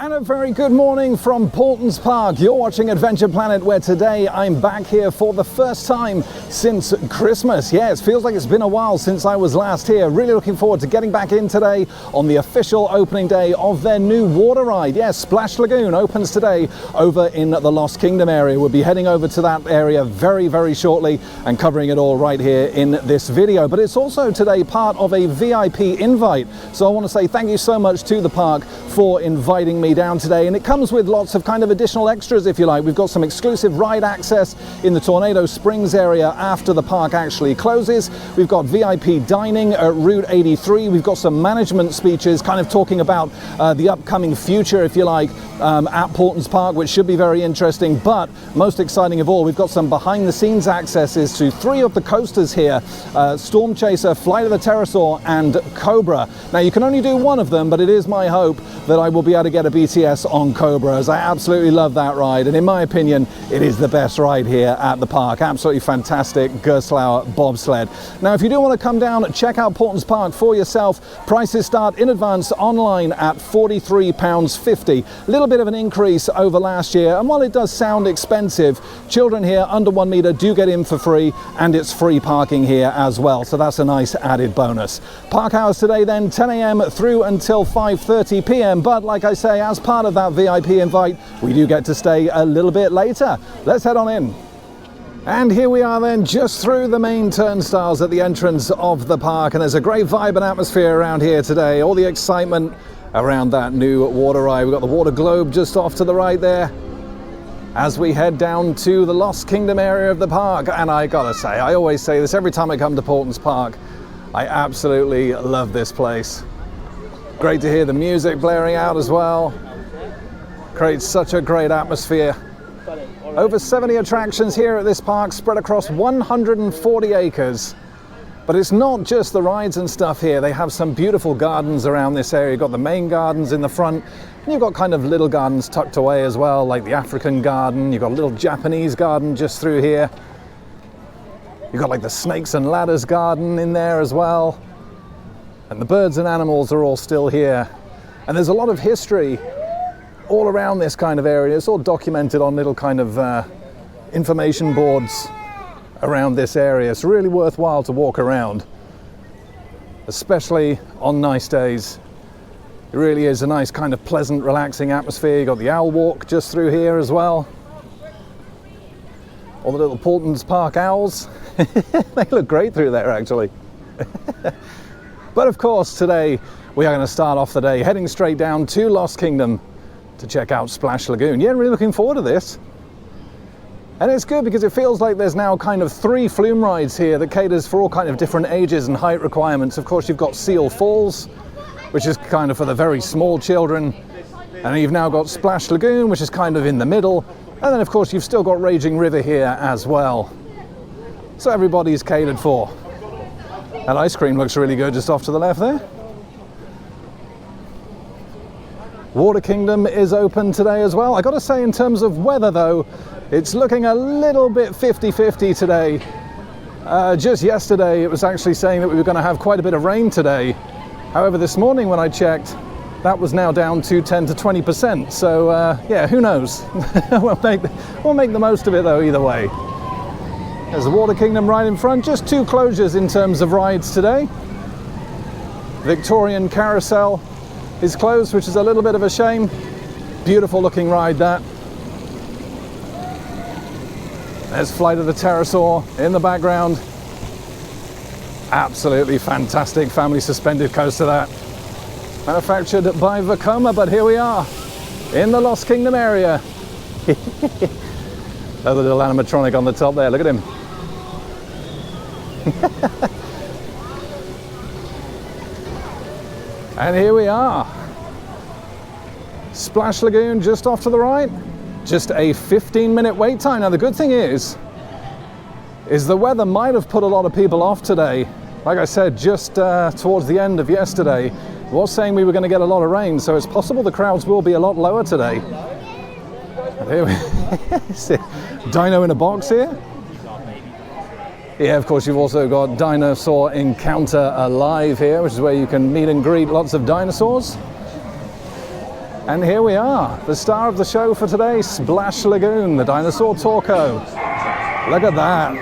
And a very good morning from Paultons Park. You're watching Adventure Planet, where today I'm back here for the first time since Christmas. Yes, feels like it's been a while since I was last here. Really looking forward to getting back in today on the official opening day of their new water ride. Yes, Splash Lagoon opens today over in the Lost Kingdom area. We'll be heading over to that area very shortly and covering it all right here in this video. But it's also today part of a VIP invite. So I want to say thank you so much to the park for inviting me down today, and it comes with lots of kind of additional extras, if you like. We've got some exclusive ride access in the Tornado Springs area after the park actually closes. We've got VIP dining at Route 83. We've got some management speeches kind of talking about the upcoming future, if you like, at Paultons Park, which should be very interesting. But most exciting of all, we've got some behind the scenes accesses to 3 of the coasters here, Storm Chaser, Flight of the Pterosaur and Cobra. Now you can only do one of them, but it is my hope that I will be able to get a BTS on Cobra, as I absolutely love that ride, and in my opinion it is the best ride here at the park. Absolutely fantastic Gerstlauer bobsled. Now if you do want to come down and check out Paultons Park for yourself, prices start in advance online at £43.50. A little bit of an increase over last year, and while it does sound expensive, children here under 1 meter do get in for free, and it's free parking here as well, so that's a nice added bonus. Park hours today then 10 a.m. through until 5:30 p.m. but like I say, as part of that VIP invite, we do get to stay a little bit later. Let's head on in. And here we are then, just through the main turnstiles at the entrance of the park, and there's a great vibe and atmosphere around here today. All the excitement around that new water ride. We've got the water globe just off to the right there as we head down to the Lost Kingdom area of the park. And I gotta say, I always say this every time I come to Paultons Park, I absolutely love this place. Great to hear the music blaring out as well. Creates such a great atmosphere. Over 70 attractions here at this park, spread across 140 acres. But it's not just the rides and stuff here. They have some beautiful gardens around this area. You've got the main gardens in the front, and you've got kind of little gardens tucked away as well, like the African garden. You've got a little Japanese garden just through here. You've got like the snakes and ladders garden in there as well. And the birds and animals are all still here. And there's a lot of history all around this kind of area. It's all documented on little kind of information boards around this area. It's really worthwhile to walk around, especially on nice days. It really is a nice kind of pleasant, relaxing atmosphere. You've got the owl walk just through here as well. All the little Paultons Park owls. They look great through there, actually. But of course, today we are going to start off the day heading straight down to Lost Kingdom to check out Splash Lagoon. Yeah, really looking forward to this. And it's good because it feels like there's now kind of 3 flume rides here that caters for all kind of different ages and height requirements. Of course, you've got Seal Falls, which is kind of for the very small children. And you've now got Splash Lagoon, which is kind of in the middle. And then, of course, you've still got Raging River here as well. So everybody's catered for. That ice cream looks really good just off to the left there. Water Kingdom is open today as well. I got to say, in terms of weather though, it's looking a little bit 50-50 today. Just yesterday it was actually saying that we were going to have quite a bit of rain today. However, this morning when I checked, that was now down to 10 to 20%. So yeah, who knows? we'll make the most of it though, either way. There's the Water Kingdom right in front. Just 2 closures in terms of rides today. Victorian Carousel is closed, which is a little bit of a shame. Beautiful looking ride, that. There's Flight of the Pterosaur in the background. Absolutely fantastic family suspended coaster, that. Manufactured by Vekoma, but here we are in the Lost Kingdom area. Another little animatronic on the top there, look at him. And here we are. Splash Lagoon just off to the right. Just a 15-minute wait time. Now the good thing is the weather might have put a lot of people off today. Like I said, just towards the end of yesterday, it was saying we were going to get a lot of rain, so it's possible the crowds will be a lot lower today. There we see Dino in a box here. Yeah, of course, you've also got Dinosaur Encounter Alive here, which is where you can meet and greet lots of dinosaurs. And here we are, the star of the show for today, Splash Lagoon, the dinosaur Torco. Look at that.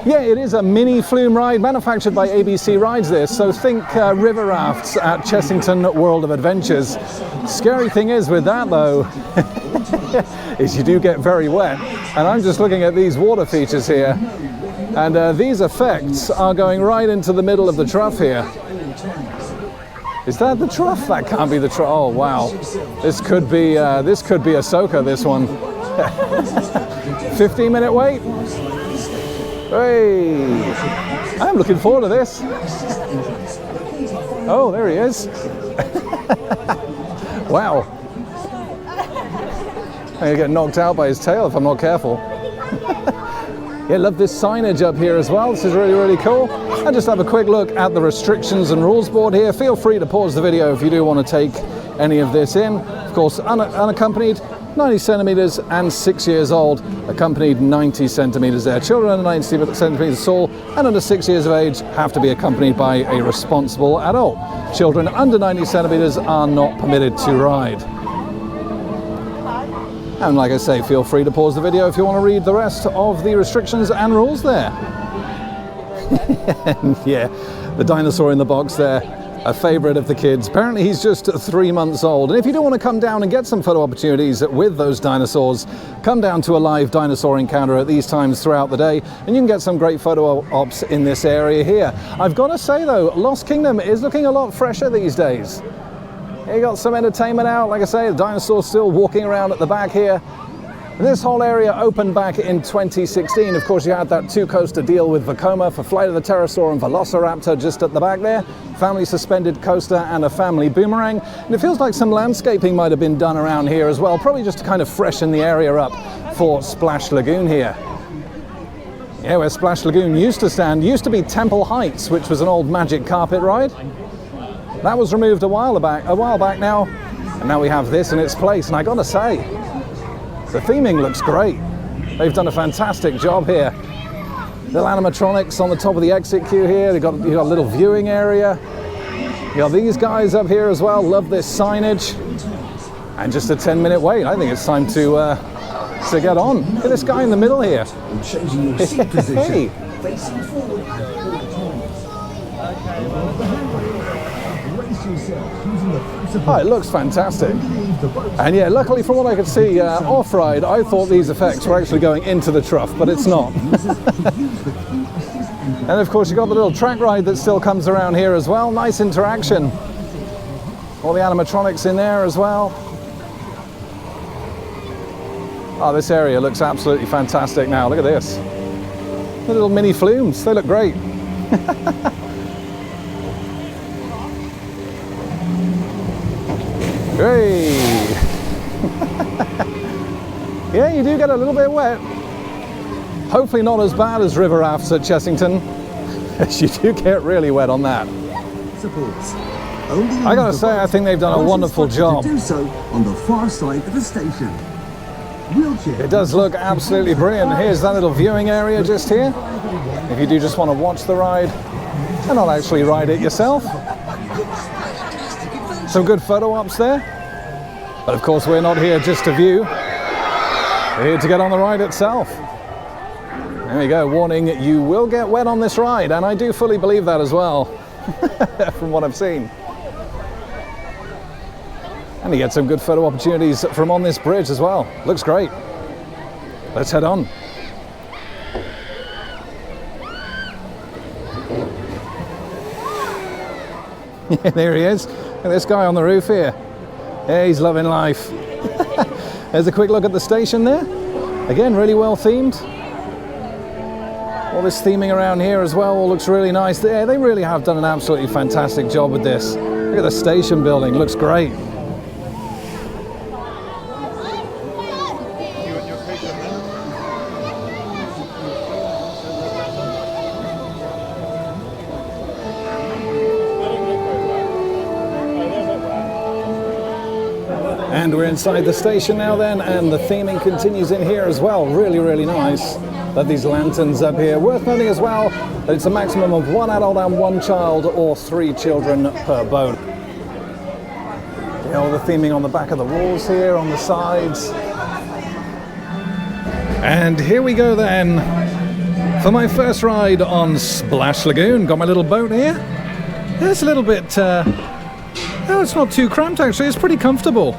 Yeah, it is a mini flume ride manufactured by ABC Rides this, so think river rafts at Chessington World of Adventures. Scary thing is with that though, is you do get very wet. And I'm just looking at these water features here, and these effects are going right into the middle of the trough here. Is that the trough? That can't be the trough. Oh wow, this could be Ahsoka, this one. 15-minute wait. Hey, I'm looking forward to this. Oh, there he is. Wow. I'm gonna get knocked out by his tail if I'm not careful. Yeah, love this signage up here as well. This is really, really cool. And just have a quick look at the restrictions and rules board here. Feel free to pause the video if you do want to take any of this in. Of course, unaccompanied, 90 centimeters and 6 years old, accompanied 90 centimeters there. Children under 90 centimeters tall and under 6 years of age have to be accompanied by a responsible adult. Children under 90 centimeters are not permitted to ride. And like I say, feel free to pause the video if you want to read the rest of the restrictions and rules there. And yeah, the dinosaur in the box there, a favorite of the kids. Apparently he's just 3 months old. And if you do want to come down and get some photo opportunities with those dinosaurs, come down to a live dinosaur encounter at these times throughout the day, and you can get some great photo ops in this area here. I've got to say though, Lost Kingdom is looking a lot fresher these days. You got some entertainment out, like I say, the dinosaurs still walking around at the back here. This whole area opened back in 2016. Of course, you had that two-coaster deal with Vekoma for Flight of the Pterosaur and Velociraptor just at the back there. Family suspended coaster and a family boomerang. And it feels like some landscaping might have been done around here as well, probably just to kind of freshen the area up for Splash Lagoon here. Yeah, where Splash Lagoon used to stand, used to be Temple Heights, which was an old magic carpet ride. That was removed a while back now, and now we have this in its place. And I gotta say, the theming looks great. They've done a fantastic job here. Little animatronics on the top of the exit queue here. You've got a little viewing area. You got these guys up here as well. Love this signage. And just a 10-minute wait. I think it's time to get on. Look at this guy in the middle here. Hey. Oh, it looks fantastic. And yeah, luckily from what I could see off-ride, I thought these effects were actually going into the trough, but it's not. And of course you've got the little track ride that still comes around here as well. Nice interaction. All the animatronics in there as well. Oh, this area looks absolutely fantastic now. Look at this. The little mini flumes, they look great. Hey! Yeah, you do get a little bit wet. Hopefully not as bad as river rafts at Chessington. You do get really wet on that. I gotta say, I think they've done a wonderful job. Do so on the far side of the station. It does look absolutely brilliant. Here's that little viewing area just here. If you do just want to watch the ride and not actually ride it yourself. Some good photo ops there. But of course we're not here just to view. We're here to get on the ride itself. There you go, warning, you will get wet on this ride, and I do fully believe that as well, from what I've seen. And you get some good photo opportunities from on this bridge as well. Looks great. Let's head on. Yeah, there he is. Look at this guy on the roof here. Yeah, he's loving life. There's a quick look at the station there. Again, really well themed. All this theming around here as well all looks really nice. Yeah, they really have done an absolutely fantastic job with this. Look at the station building, looks great. And we're inside the station now then, and the theming continues in here as well. Really, really nice. Love these lanterns up here. Worth noting as well that it's a maximum of 1 adult and 1 child, or 3 children per boat. Yeah, all the theming on the back of the walls here, on the sides. And here we go then for my first ride on Splash Lagoon. Got my little boat here. It's a little bit, no, it's not too cramped actually, it's pretty comfortable.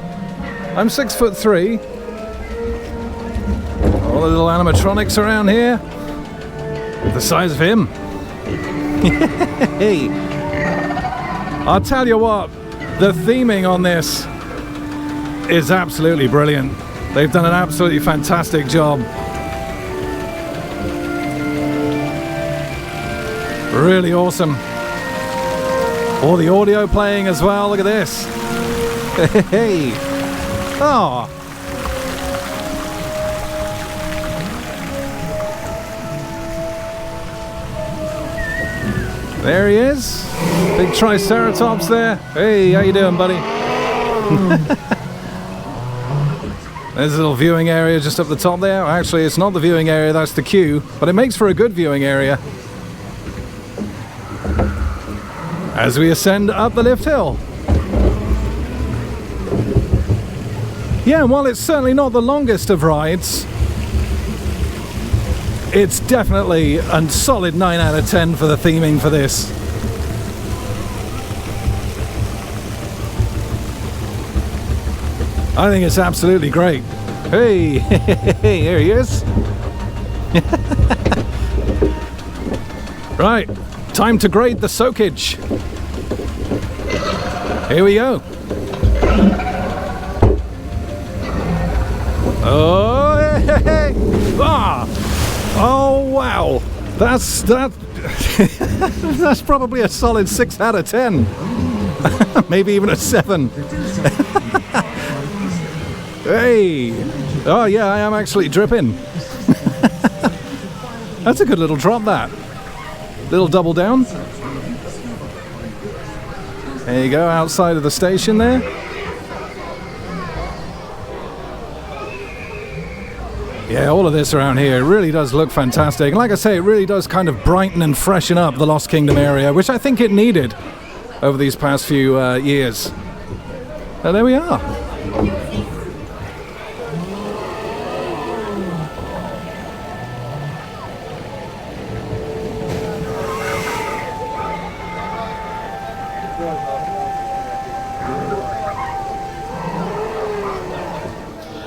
I'm 6'3". All the little animatronics around here, the size of him. Hey, I'll tell you what, the theming on this is absolutely brilliant. They've done an absolutely fantastic job. Really awesome. All the audio playing as well, look at this. Hey, oh. There he is, big Triceratops there. Hey, how you doing, buddy? There's a little viewing area just up the top there. Actually, it's not the viewing area, that's the queue, but it makes for a good viewing area as we ascend up the lift hill. Yeah, and while it's certainly not the longest of rides, it's definitely a solid 9 out of 10 for the theming for this. I think it's absolutely great. Hey, here he is. Right, time to grade the soakage. Here we go. Oh, hey. Ah. Oh wow, that's that's probably a solid 6 out of 10. Maybe even a 7. Hey, oh yeah, I am actually dripping. That's a good little drop, that little double down. There you go, outside of the station there. Yeah, all of this around here really does look fantastic. And like I say, it really does kind of brighten and freshen up the Lost Kingdom area, which I think it needed over these past few years. And there we are.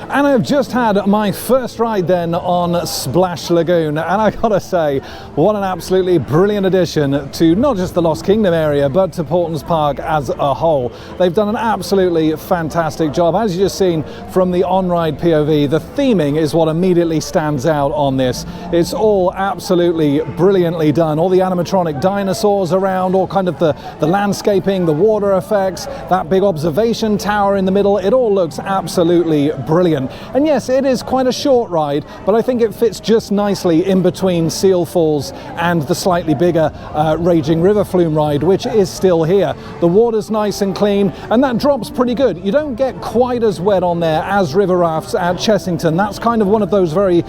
And I've just had my first ride then on Splash Lagoon, and I gotta say, what an absolutely brilliant addition to not just the Lost Kingdom area, but to Paultons Park as a whole. They've done an absolutely fantastic job. As you've just seen from the on-ride POV, the theming is what immediately stands out on this. It's all absolutely brilliantly done. All the animatronic dinosaurs around, all kind of the landscaping, the water effects, that big observation tower in the middle, it all looks absolutely brilliant. And yes, it is quite a short ride, but I think it fits just nicely in between Seal Falls and the slightly bigger Raging River Flume ride, which is still here. The water's nice and clean, and that drop's pretty good. You don't get quite as wet on there as river rafts at Chessington. That's kind of one of those very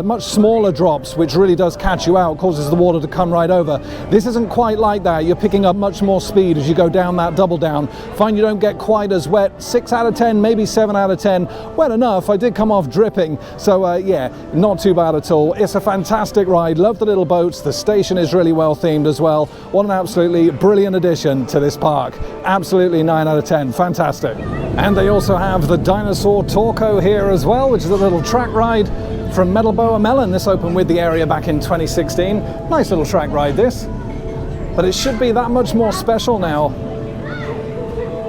much smaller drops, which really does catch you out, causes the water to come right over. This isn't quite like that. You're picking up much more speed as you go down that double down. Find you don't get quite as wet. 6 out of 10, maybe 7 out of 10. Wet enough. I did come off dripping, so yeah, not too bad at all. It's a fantastic ride. Love the little boats. The station is really well themed as well. What an absolutely brilliant addition to this park. Absolutely 9 out of 10. Fantastic. And they also have the Dinosaur Torco here as well, which is a little track ride from Metalboa Melon. This opened with the area back in 2016. Nice little track ride this, but it should be that much more special now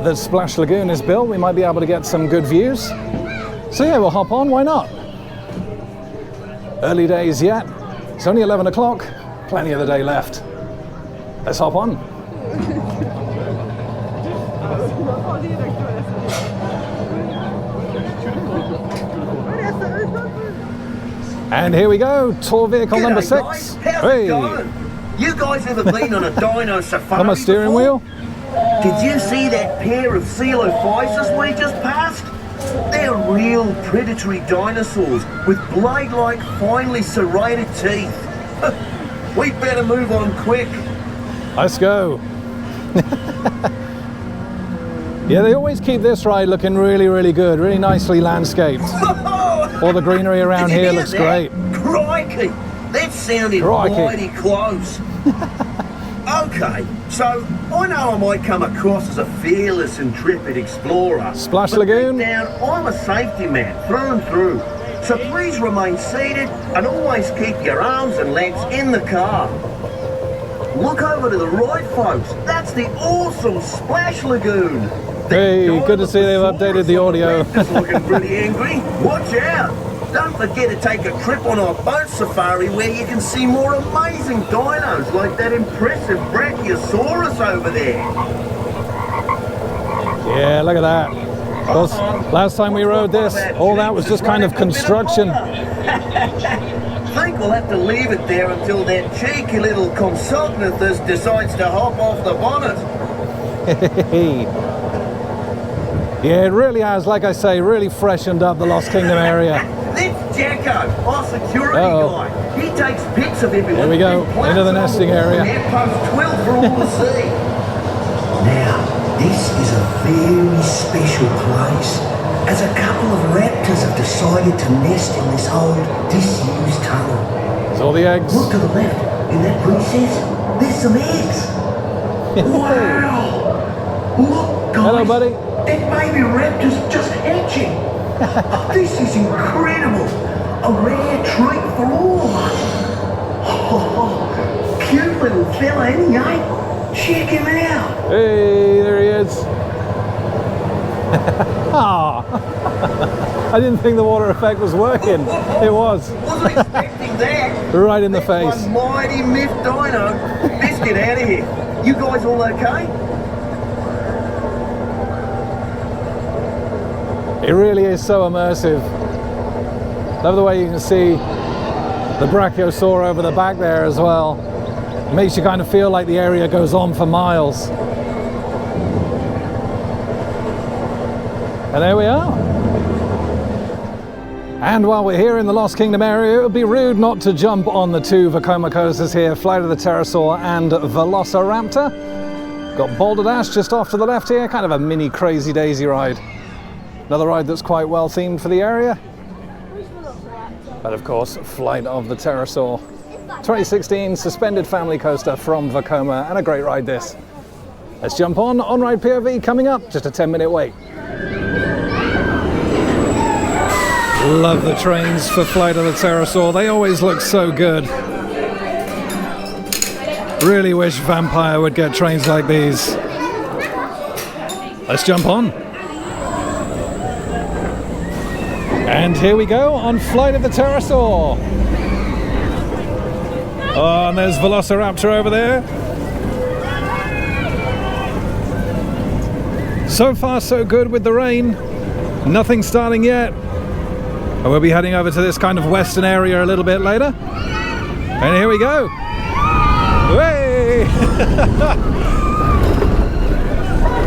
that Splash Lagoon is built. We might be able to get some good views. So yeah, we'll hop on, why not? Early days yet. It's only 11 o'clock, plenty of the day left. Let's hop on. And here we go, tour vehicle number 6. Guys. How's it going? You guys ever been on a dino safari on a steering before? wheel? Did you see that pair of coelophysis we just passed? They're real predatory dinosaurs with blade-like, finely serrated teeth. We better move on quick. Let's go. Yeah, they always keep this ride looking really, really good, really nicely landscaped. All the greenery around here looks great. Crikey! That sounded mighty close. Okay, so I know I might come across as a fearless, intrepid explorer. Splash but Lagoon? deep down, I'm a safety man, through and through. So please remain seated and always keep your arms and legs in the car. Look over to the right, folks. That's the awesome Splash Lagoon. Hey, good to see they've updated the audio. It's looking pretty angry. Watch out. Don't forget to take a trip on our boat safari where you can see more amazing dinos like that impressive Brachiosaurus over there. Yeah, look at that. Of course, last time we rode this, all that was just kind of construction. Think we'll have to leave it there until that cheeky little Compsognathus decides to hop off the bonnet. Yeah, it really has, like I say, really freshened up the Lost Kingdom area. That's Jacko, our security guy. He takes pics of everyone. Here we go, into the nesting area. Post 12 for all to see. Now, this is a very special place, as a couple of raptors have decided to nest in this old, disused tunnel. There's all the eggs. Look to the left, in that recess, there's some eggs. Wow! Look, guys. Hello, buddy. That baby raptor's just hatching. This is incredible. A rare treat for all of us. Oh, cute little fella, isn't he, eh? Check him out. Hey, there he is. Ah, I didn't think the water effect was working. It was. Wasn't expecting that. Right in the face. One mighty myth dino. Let's get out of here. You guys all okay? It really is so immersive. Love the way you can see the Brachiosaur over the back there as well. It makes you kind of feel like the area goes on for miles. And there we are. And while we're here in the Lost Kingdom area, it would be rude not to jump on the two Vekoma coasters here, Flight of the Pterosaur and Velociraptor. Got Boulder Dash just off to the left here, kind of a mini Crazy Daisy ride. Another ride that's quite well themed for the area. But of course, Flight of the Pterosaur. 2016 suspended family coaster from Vekoma, and a great ride this. Let's jump on ride POV coming up, just a 10-minute wait. Love the trains for Flight of the Pterosaur, they always look so good. Really wish Vampire would get trains like these. Let's jump on. And here we go on Flight of the Pterosaur. Oh, and there's Velociraptor over there. So far so good with the rain. Nothing starting yet. We'll be heading over to this kind of western area a little bit later. And here we go. Hey!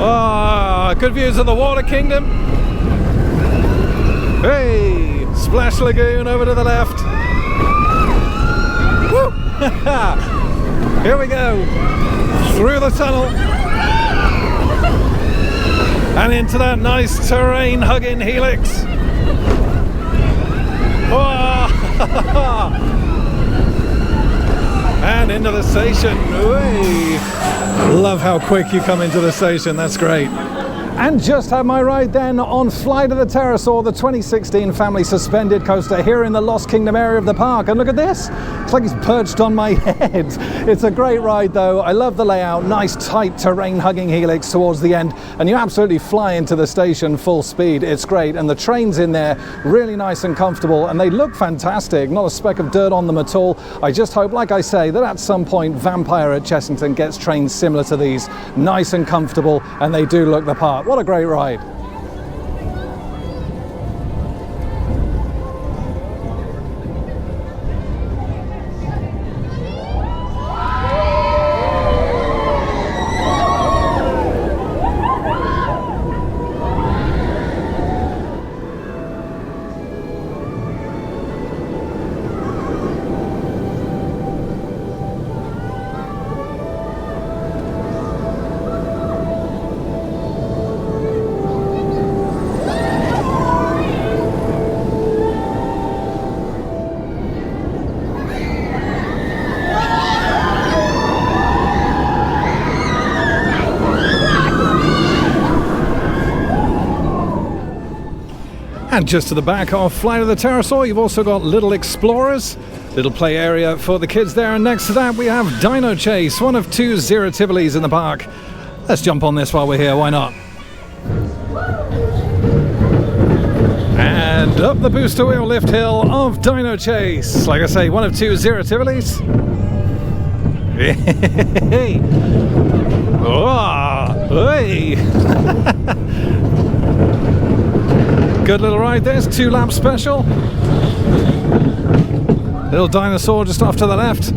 Oh, good views of the Water Kingdom. Hey! Splash Lagoon over to the left. Woo! Here we go. Through the tunnel. And into that nice terrain hugging helix. And into the station. Whee! Love how quick you come into the station, that's great. And just had my ride then on Flight of the Pterosaur, the 2016 family suspended coaster here in the Lost Kingdom area of the park. And look at this, it's like he's perched on my head. It's a great ride though. I love the layout, nice tight terrain hugging helix towards the end, and you absolutely fly into the station full speed. It's great, and the trains in there really nice and comfortable, and they look fantastic, not a speck of dirt on them at all. I just hope, like I say, that at some point Vampire at Chessington gets trains similar to these, nice and comfortable, and they do look the part. What a great ride. And just to the back of Flight of the Pterosaur, you've also got Little Explorers, little play area for the kids there. And next to that, we have Dino Chase, one of 2 Zero Tivolis in the park. Let's jump on this while we're here, why not? And up the booster wheel lift hill of Dino Chase. Like I say, one of 2 Zero Tivolis. Hey! Oh, hey! Good little ride. There's 2 lap special. Little dinosaur just off to the left.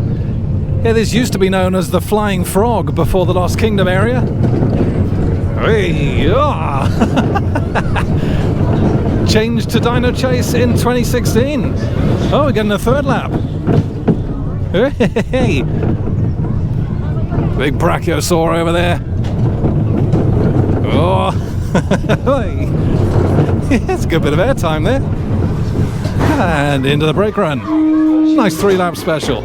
Yeah, this used to be known as the Flying Frog before the Lost Kingdom area. Hey! Oh. Changed to Dino Chase in 2016. Oh, we're getting a 3rd lap. Hey! Big brachiosaur over there. Oh! It's a good bit of airtime there. And into the brake run. Nice 3-lap special.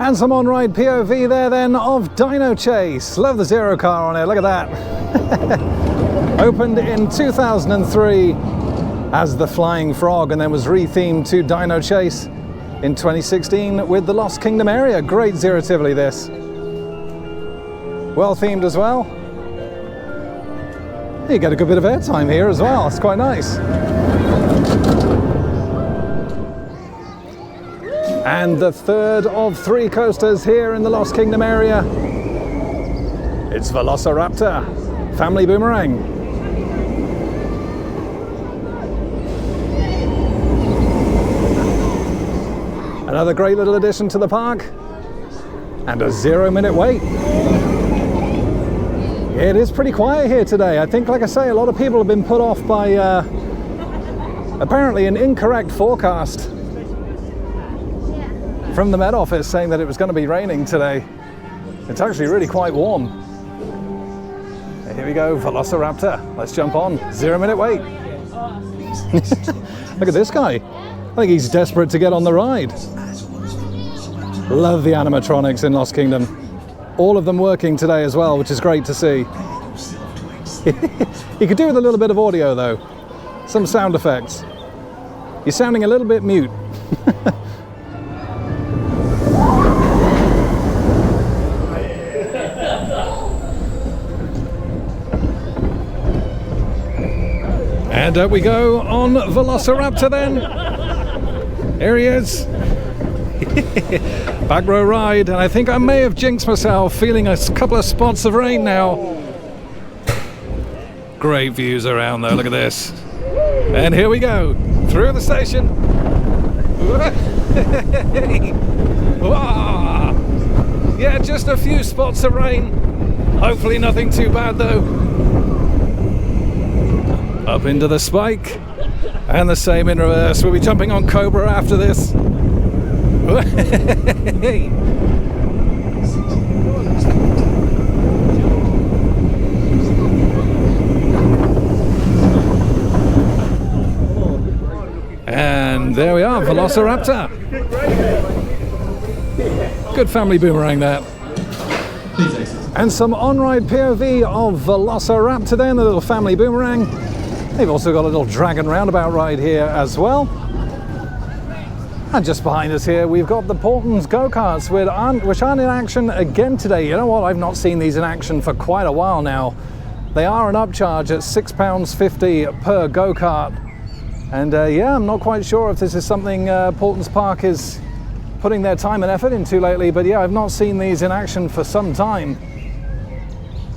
And some on-ride POV there then of Dino Chase. Love the Zero car on it, look at that. Opened in 2003 as the Flying Frog and then was rethemed to Dino Chase in 2016 with the Lost Kingdom area. Great Zero Tivoli this. Well themed as well. You get a good bit of airtime here as well, it's quite nice. And the 3rd of 3 coasters here in the Lost Kingdom area. It's Velociraptor, Family Boomerang. Another great little addition to the park. And a 0-minute wait. It is pretty quiet here today. I think, like I say, a lot of people have been put off by apparently an incorrect forecast from the Met Office saying that it was going to be raining today. It's actually really quite warm. Here we go, Velociraptor. Let's jump on. 0-minute wait. Look at this guy. I think he's desperate to get on the ride. Love the animatronics in Lost Kingdom. All of them working today as well, which is great to see. You could do with a little bit of audio though. Some sound effects. You're sounding a little bit mute. And up we go on Velociraptor then. Here he is. Back row ride, and I think I may have jinxed myself, feeling a couple of spots of rain now. Great views around though, look at this. And here we go, through the station. Yeah, just a few spots of rain. Hopefully nothing too bad though. Up into the spike, and the same in reverse. We'll be jumping on Cobra after this. And there we are, Velociraptor. Good family boomerang there. And some on-ride POV of Velociraptor then, the little family boomerang. They've also got a little dragon roundabout ride here as well. And just behind us here, we've got the Paultons go-karts, which aren't in action again today. You know what? I've not seen these in action for quite a while now. They are an upcharge at £6.50 per go-kart. And yeah, I'm not quite sure if this is something Paultons Park is putting their time and effort into lately, but yeah, I've not seen these in action for some time.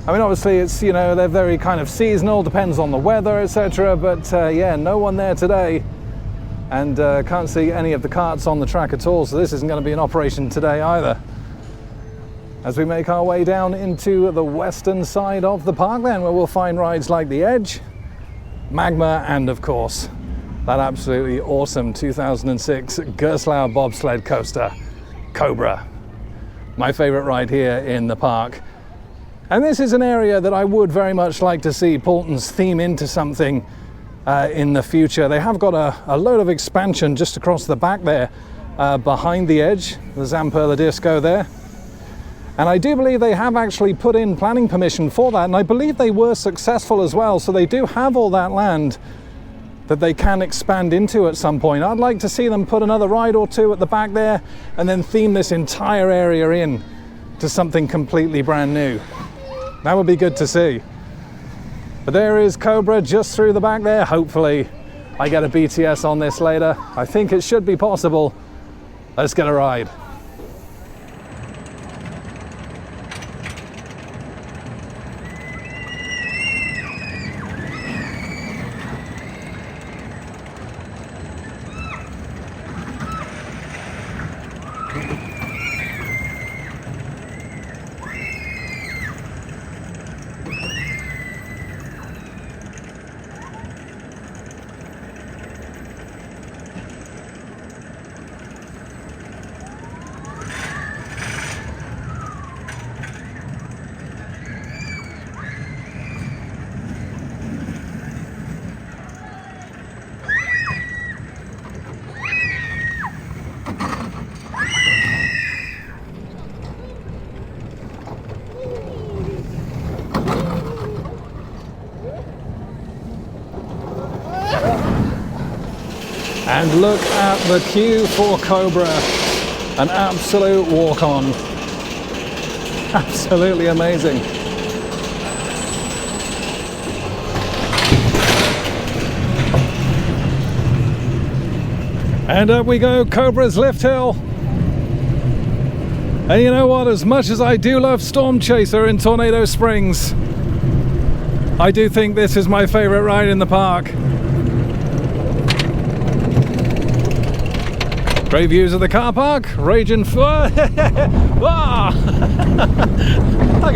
I mean, obviously it's, you know, they're very kind of seasonal, depends on the weather, etc. But yeah, no one there today. And can't see any of the carts on the track at all, so this isn't going to be in operation today either. As we make our way down into the western side of the park then, where we'll find rides like the Edge, Magma, and of course, that absolutely awesome 2006 Gerstlauer bobsled coaster, Cobra. My favorite ride here in the park. And this is an area that I would very much like to see Paultons theme into something in the future. They have got a load of expansion just across the back there, behind the Edge, the Zamperla Disco there. And I do believe they have actually put in planning permission for that, and I believe they were successful as well, so they do have all that land that they can expand into at some point. I'd like to see them put another ride or two at the back there and then theme this entire area in to something completely brand new. That would be good to see. But there is Cobra just through the back there. Hopefully I get a BTS on this later. I think it should be possible. Let's get a ride. And look at the queue for Cobra. An absolute walk-on. Absolutely amazing. And up we go, Cobra's lift hill. And you know what, as much as I do love Storm Chaser in Tornado Springs, I do think this is my favorite ride in the park. Great views of the car park, raging like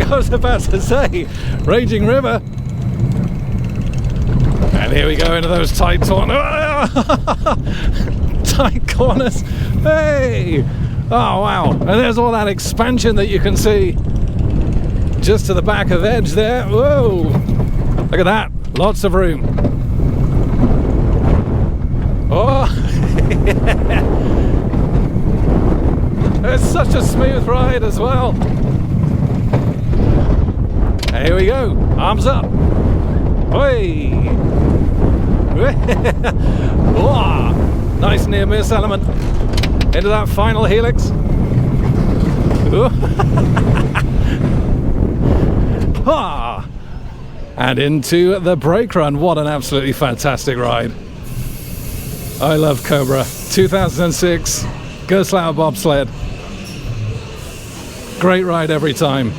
I was about to say, raging river. And here we go into those tight tight corners. Hey! Oh wow! And there's all that expansion that you can see just to the back of Edge there. Whoa! Look at that! Lots of room. Oh! It's such a smooth ride as well. Here we go, arms up. Hey! Oh, nice near miss element into that final helix. Ah! And into the brake run. What an absolutely fantastic ride. I love Cobra. 2006 Gerstlauer bobsled. Great ride every time.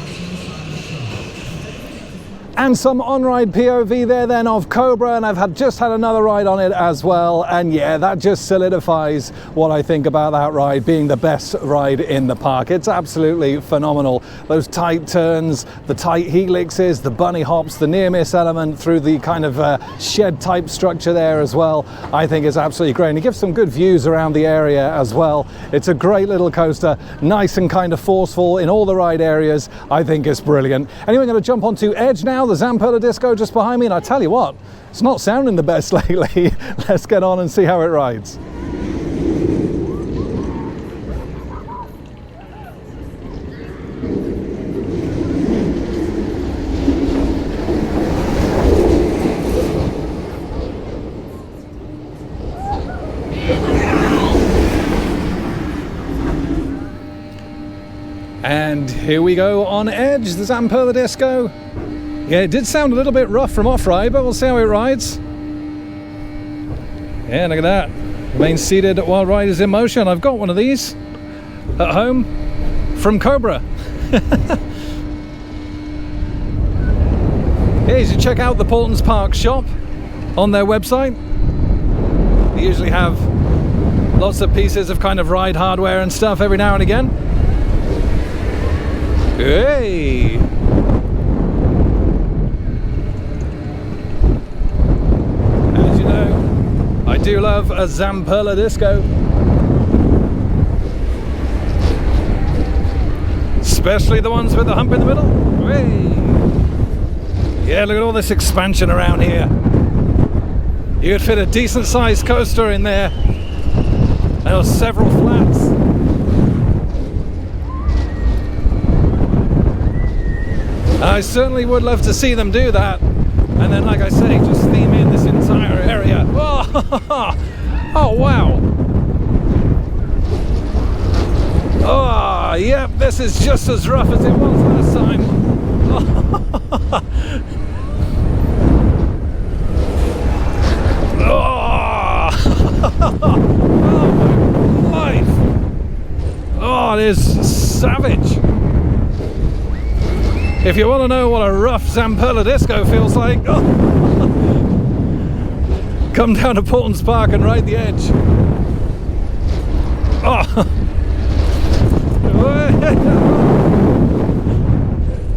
And some on-ride POV there then of Cobra, and I've just had another ride on it as well, and yeah, that just solidifies what I think about that ride being the best ride in the park. It's absolutely phenomenal. Those tight turns, the tight helixes, the bunny hops, the near-miss element through the kind of shed-type structure there as well, I think is absolutely great. And it gives some good views around the area as well. It's a great little coaster, nice and kind of forceful in all the ride areas. I think it's brilliant. Anyway, I'm going to jump onto Edge now, the Zamperla Disco just behind me, and I tell you what, it's not sounding the best lately. Let's get on and see how it rides. And here we go on Edge, the Zamperla Disco. Yeah, it did sound a little bit rough from off-ride, but we'll see how it rides. Yeah, look at that. Remain seated while ride is in motion. I've got one of these at home from Cobra. Yeah, you should check out the Paultons Park shop on their website. They usually have lots of pieces of kind of ride hardware and stuff every now and again. Hey! As you know, I do love a Zamperla Disco. Especially the ones with the hump in the middle. Hey! Yeah, look at all this expansion around here. You could fit a decent sized coaster in there. There are several flats. I certainly would love to see them do that. And then, like I say, just theme in this entire area. Oh, oh wow. Oh, yep, this is just as rough as it was last time. Oh, oh my life. Oh, it is savage. If you want to know what a rough Zamperla disco feels like, oh, come down to Paultons Park and ride the edge. Oh.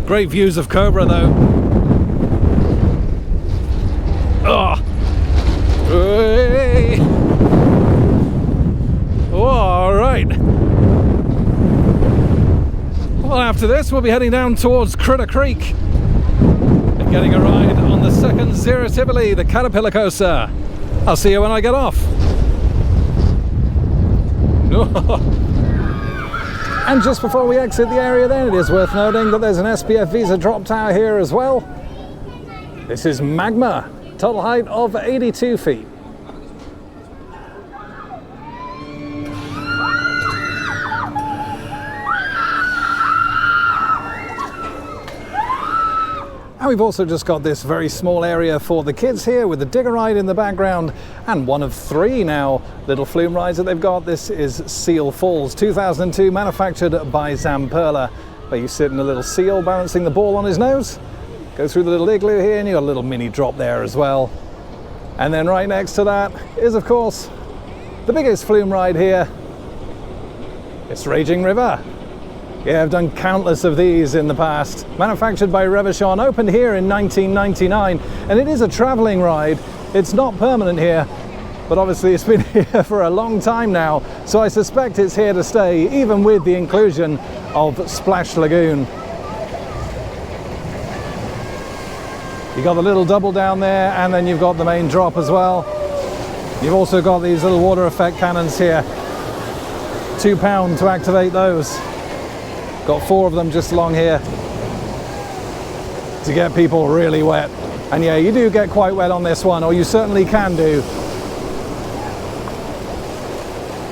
Great views of Cobra though. Oh. Oh, all right. Well, after this, we'll be heading down towards Critter Creek and getting a ride on the second Zero Tivoli, the Caterpillar coaster. I'll see you when I get off. And just before we exit the area then, it is worth noting that there's an SPF Visa drop tower here as well. This is Magma, total height of 82 feet. And we've also just got this very small area for the kids here with the digger ride in the background and one of 3 now little flume rides that they've got. This is Seal Falls, 2002, manufactured by Zamperla, where you sit in a little seal balancing the ball on his nose, go through the little igloo here, and you've got a little mini drop there as well. And then right next to that is, of course, the biggest flume ride here. It's Raging River. Yeah, I've done countless of these in the past. Manufactured by Revachon, opened here in 1999, and it is a traveling ride. It's not permanent here, but obviously it's been here for a long time now, so I suspect it's here to stay, even with the inclusion of Splash Lagoon. You've got the little double down there, and then you've got the main drop as well. You've also got these little water effect cannons here. £2 to activate those. Got 4 of them just along here to get people really wet. And yeah, you do get quite wet on this one, or you certainly can do.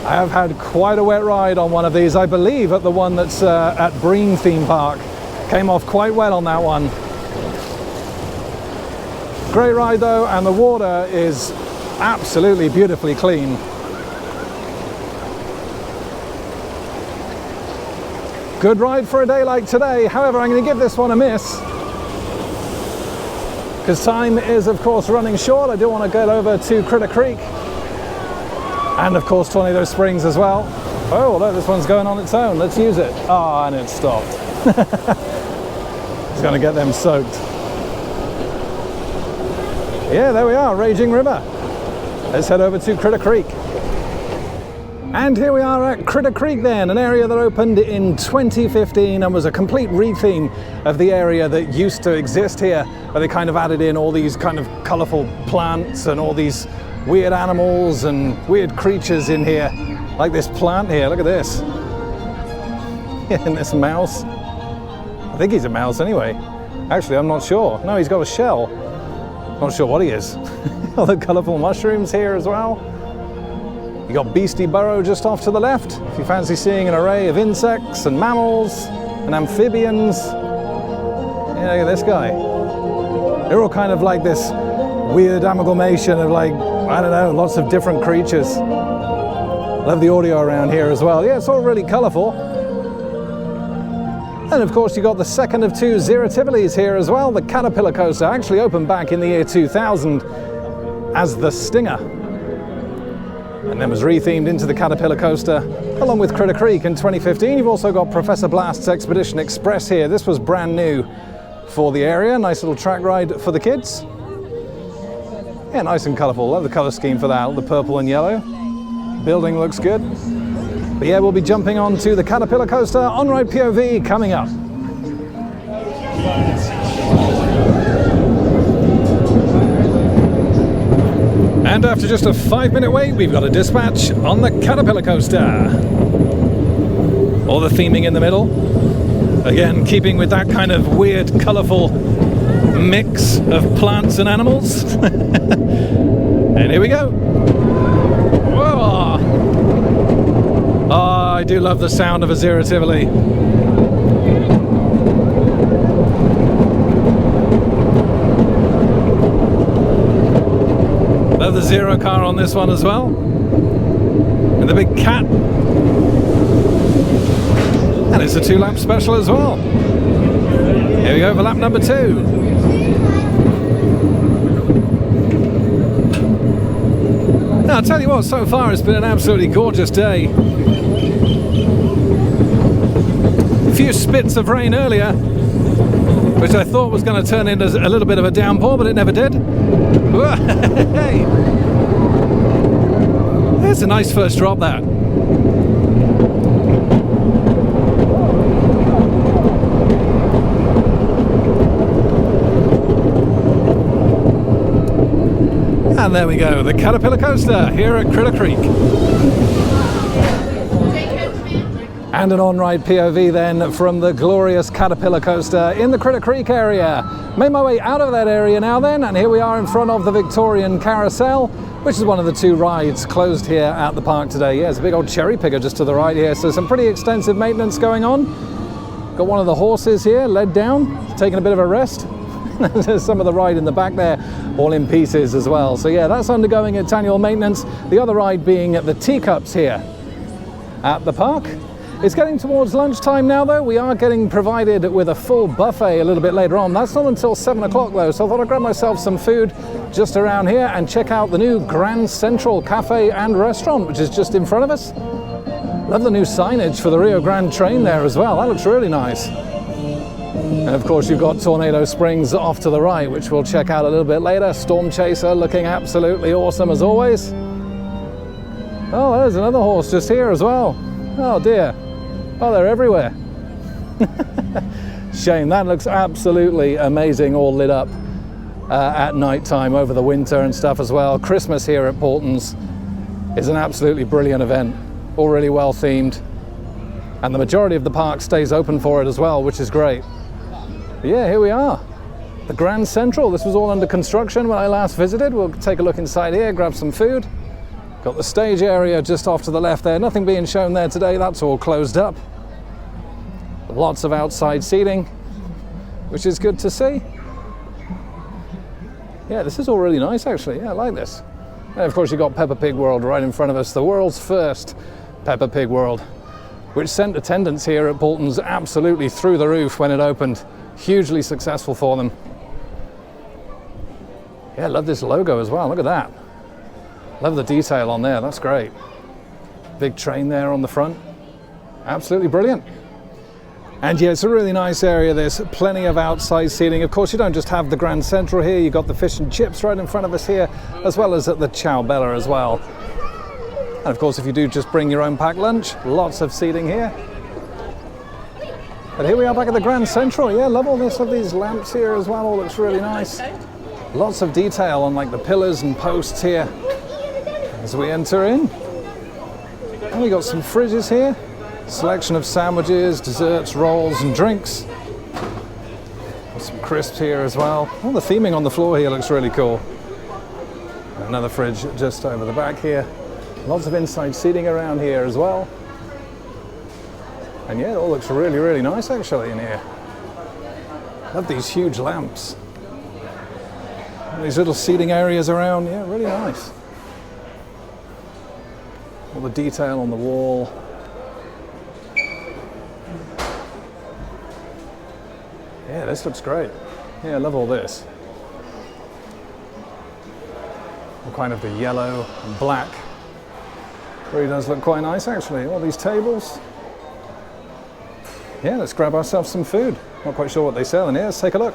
I have had quite a wet ride on one of these, I believe at the one that's at Breen Theme Park. Came off quite wet on that one. Great ride though, and the water is absolutely beautifully clean. Good ride for a day like today. However, I'm going to give this one a miss because time is of course running short. I do want to get over to Critter Creek and of course Tornado Springs as well. Oh look, this one's going on its own. Let's use it. Oh, and it stopped. It's going to get them soaked. Yeah, there we are, Raging River. Let's head over to Critter Creek. And here we are at Critter Creek then, an area that opened in 2015 and was a complete retheme of the area that used to exist here, where they kind of added in all these kind of colourful plants and all these weird animals and weird creatures in here. Like this plant here, look at this. And this mouse. I think he's a mouse anyway. Actually, I'm not sure. No, he's got a shell. Not sure what he is. All the colourful mushrooms here as well. You got Beastie Burrow just off to the left, if you fancy seeing an array of insects and mammals and amphibians. Yeah, look at this guy. They're all kind of like this weird amalgamation of, like, I don't know, lots of different creatures. Love the audio around here as well. Yeah, it's all really colourful. And of course you got the second of 2 Zero Tivolis here as well. The Caterpillar coaster actually opened back in the year 2000 as the Stinger, and then was rethemed into the Caterpillar coaster along with Critter Creek in 2015. You've also got Professor Blast's Expedition Express here. This was brand new for the area. Nice little track ride for the kids. Yeah, nice and colourful. Love the colour scheme for that, the purple and yellow. Building looks good. But yeah, we'll be jumping on to the Caterpillar coaster on-ride POV coming up. And after just a 5-minute wait, we've got a dispatch on the Caterpillar coaster. All the theming in the middle. Again, keeping with that kind of weird, colourful mix of plants and animals. And here we go. Whoa. Oh, I do love the sound of a Zero Tivoli. Love the Zero car on this one as well. And the big cat. And it's a 2-lap special as well. Here we go for lap number 2. Now, I'll tell you what, so far it's been an absolutely gorgeous day. A few spits of rain earlier, which I thought was going to turn into a little bit of a downpour, but it never did. Hey. There's a nice first drop, that. And there we go, the Caterpillar Coaster here at Critter Creek. And an on-ride POV then from the glorious Caterpillar Coaster in the Critter Creek area. Made my way out of that area now then, and here we are in front of the Victorian Carousel, which is one of the 2 rides closed here at the park today. Yeah, it's a big old cherry picker just to the right here, so some pretty extensive maintenance going on. Got one of the horses here led down, taking a bit of a rest. There's some of the ride in the back there, all in pieces as well. So yeah, that's undergoing its annual maintenance. The other ride being the teacups here at the park. It's getting towards lunchtime now though. We are getting provided with a full buffet a little bit later on. That's not until 7 o'clock though, so I thought I'd grab myself some food just around here and check out the new Grand Central Cafe and Restaurant, which is just in front of us. Love the new signage for the Rio Grande train there as well. That looks really nice. And of course you've got Tornado Springs off to the right, which we'll check out a little bit later. Storm Chaser looking absolutely awesome as always. Oh, there's another horse just here as well. Oh dear. Oh, they're everywhere. Shame, that looks absolutely amazing, all lit up at night time over the winter and stuff as well. Christmas here at Paultons is an absolutely brilliant event, all really well themed. And the majority of the park stays open for it as well, which is great. But yeah, here we are. The Grand Central. This was all under construction when I last visited. We'll take a look inside here, grab some food. Got the stage area just off to the left there. Nothing being shown there today. That's all closed up. Lots of outside seating, which is good to see. Yeah, this is all really nice actually. Yeah, I like this. And of course you've got Peppa Pig World right in front of us. The world's first Peppa Pig World, which sent attendance here at Paultons absolutely through the roof when it opened. Hugely successful for them. Yeah, I love this logo as well. Look at that. Love the detail on there. That's great. Big train there on the front. Absolutely brilliant. And yeah, it's a really nice area. There's plenty of outside seating. Of course, you don't just have the Grand Central here. You've got the fish and chips right in front of us here, as well as at the Ciao Bella as well. And of course, if you do just bring your own packed lunch, lots of seating here. But here we are back at the Grand Central. Yeah, love all this of these lamps here as well. All looks really nice. Lots of detail on like the pillars and posts here as we enter in. And we got some fridges here. Selection of sandwiches, desserts, rolls and drinks. Got some crisps here as well. Oh, the theming on the floor here looks really cool. Another fridge just over the back here. Lots of inside seating around here as well. And yeah, it all looks really, really nice actually in here. Love these huge lamps. And these little seating areas around, yeah, really nice. All the detail on the wall. Yeah, this looks great. Yeah, I love all this. All kind of the yellow and black. Really does look quite nice actually. All these tables. Yeah, let's grab ourselves some food. Not quite sure what they sell in here. Let's take a look.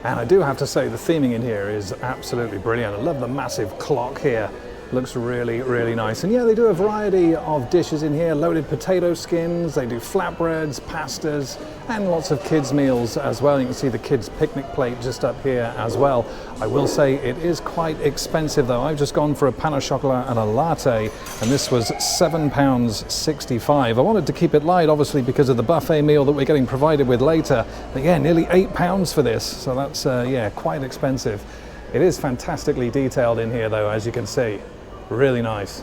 And I do have to say the theming in here is absolutely brilliant. I love the massive clock here Looks really, really nice. And yeah, they do a variety of dishes in here. Loaded potato skins, they do flatbreads, pastas, and lots of kids' meals as well. You can see the kids' picnic plate just up here as well. I will say it is quite expensive though. I've just gone for a pain au chocolat and a latte, and this was £7.65. I wanted to keep it light, obviously, because of the buffet meal that we're getting provided with later. But yeah, nearly £8 for this. So that's, yeah, quite expensive. It is fantastically detailed in here though, as you can see. Really nice.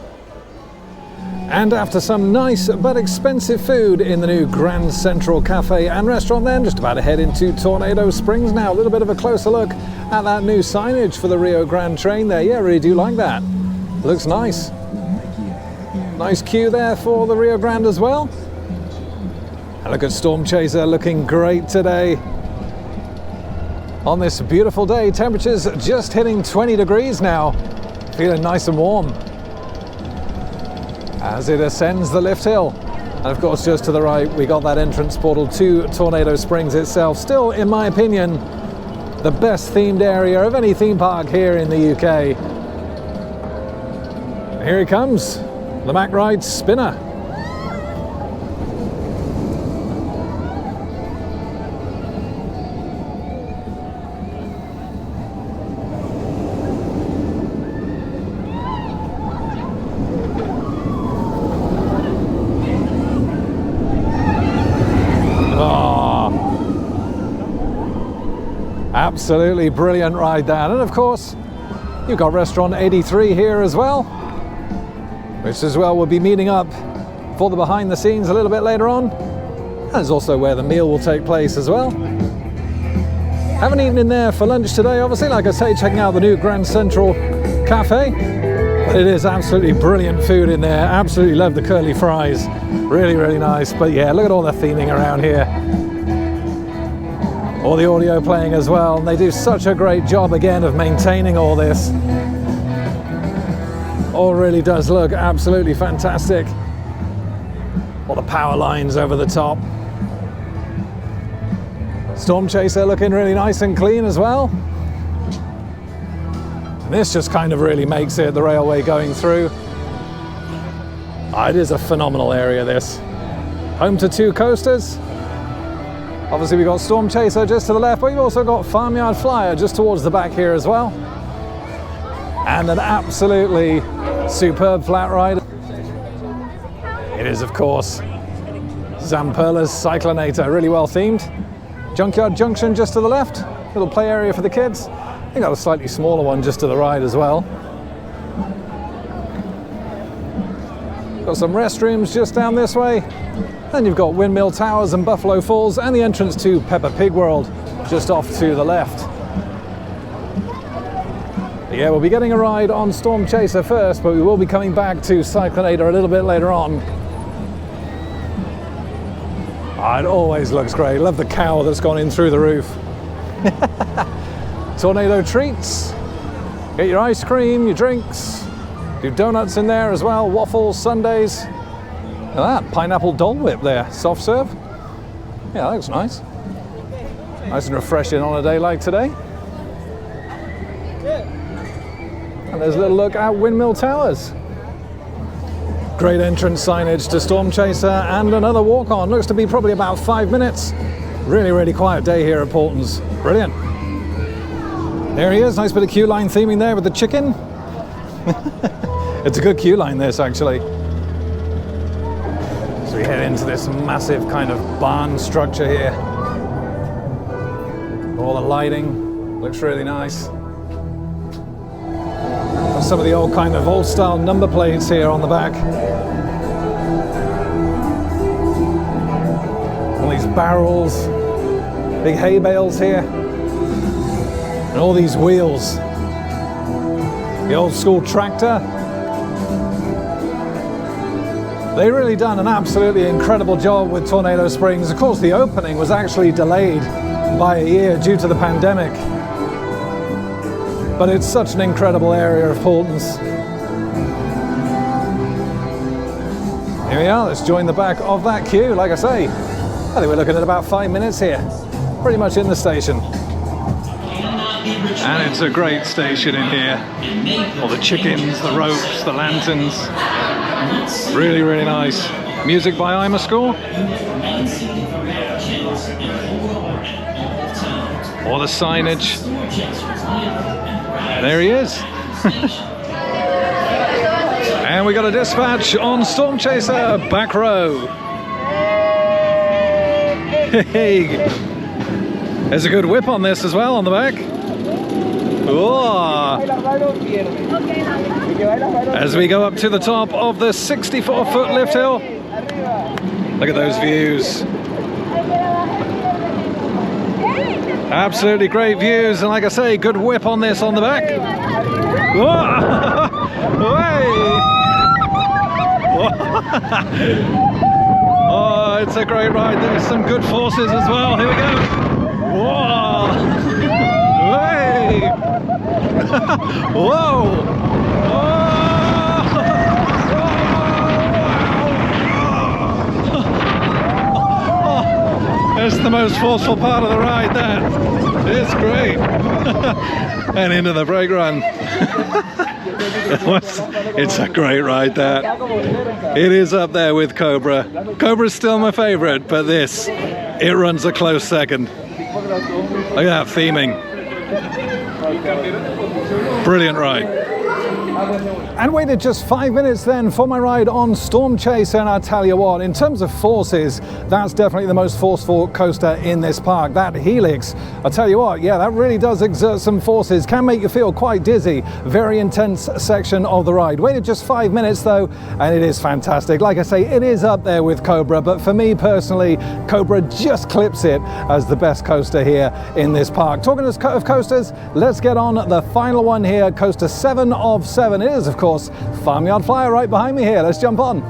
And after some nice but expensive food in the new Grand Central Cafe and Restaurant, then just about to head into Tornado Springs now. A little bit of a closer look at that new signage for the Rio Grande train there. Yeah, really do like that. Looks nice. Nice queue there for the Rio Grande as well. And look at Storm Chaser looking great today. On this beautiful day, temperatures just hitting 20 degrees now. Feeling nice and warm as it ascends the lift hill. And of course, just to the right, we got that entrance portal to Tornado Springs itself. Still, in my opinion, the best themed area of any theme park here in the UK. Here he comes, the Mack Ride Spinner. Absolutely brilliant ride there. And of course, you've got Restaurant 83 here as well, which as well will be meeting up for the behind the scenes a little bit later on. And it's also where the meal will take place as well. Haven't eaten in there for lunch today, obviously, like I say, checking out the new Grand Central Cafe. But it is absolutely brilliant food in there. Absolutely love the curly fries. Really, really nice. But yeah, look at all the theming around here. All the audio playing as well, and they do such a great job again of maintaining all this. All really does look absolutely fantastic. All the power lines over the top. Storm Chaser looking really nice and clean as well. And this just kind of really makes it the railway going through. It is a phenomenal area, this. Home to 2 coasters. Obviously we've got Storm Chaser just to the left, but you've also got Farmyard Flyer just towards the back here as well. And an absolutely superb flat ride. It is, of course, Zamperla's Cyclonator, really well themed. Junkyard Junction just to the left, little play area for the kids. You got a slightly smaller one just to the right as well. Got some restrooms just down this way. Then you've got Windmill Towers and Buffalo Falls, and the entrance to Peppa Pig World just off to the left. Yeah, we'll be getting a ride on Storm Chaser first, but we will be coming back to Cyclonator a little bit later on. It always looks great. Love the cow that's gone in through the roof. Tornado treats. Get your ice cream, your drinks. Do donuts in there as well, waffles, sundaes. Look at that, pineapple Dole Whip there, soft serve. Yeah, that looks nice. Nice and refreshing on a day like today. And there's a little look at Windmill Towers. Great entrance signage to Storm Chaser and another walk on. Looks to be probably about 5 minutes. Really, really quiet day here at Paultons. Brilliant. There he is, nice bit of queue line theming there with the chicken. It's a good queue line, this actually. So we head into this massive kind of barn structure here. All the lighting looks really nice. Got some of the old kind of old style number plates here on the back. All these barrels, big hay bales here, and all these wheels. The old school tractor. They really done an absolutely incredible job with Tornado Springs. Of course, the opening was actually delayed by a year due to the pandemic. But it's such an incredible area of Paultons. Here we are, let's join the back of that queue. Like I say, I think we're looking at about 5 minutes here. Pretty much in the station. Cannot be And it's a great station in here. All the chickens, the ropes, the lanterns. Really, really nice. Music by Ima Score. All the signage. There he is. And we got a dispatch on Storm Chaser, back row. Hey, there's a good whip on this as well on the back. Whoa. As we go up to the top of the 64-foot lift hill. Look at those views. Absolutely great views, and like I say, good whip on this on the back. Whoa. Oh, it's a great ride. There's some good forces as well. Here we go. Whoa. Hey. Whoa. That's the most forceful part of the ride, that. It's great. And into the brake run. It's a great ride, that. It is up there with Cobra. Cobra's still my favorite, but this, it runs a close second. Look at that theming. Brilliant ride. And waited just 5 minutes then for my ride on Storm Chaser, and I tell you what, in terms of forces, that's definitely the most forceful coaster in this park. That helix, I tell you what, yeah, that really does exert some forces, can make you feel quite dizzy. Very intense section of the ride. Waited just 5 minutes though, and it is fantastic. Like I say, it is up there with Cobra, but for me personally, Cobra just clips it as the best coaster here in this park. Talking of coasters, let's get on the final one here, coaster 7 of 7. It is, of course, Farmyard Flyer right behind me here. Let's jump on.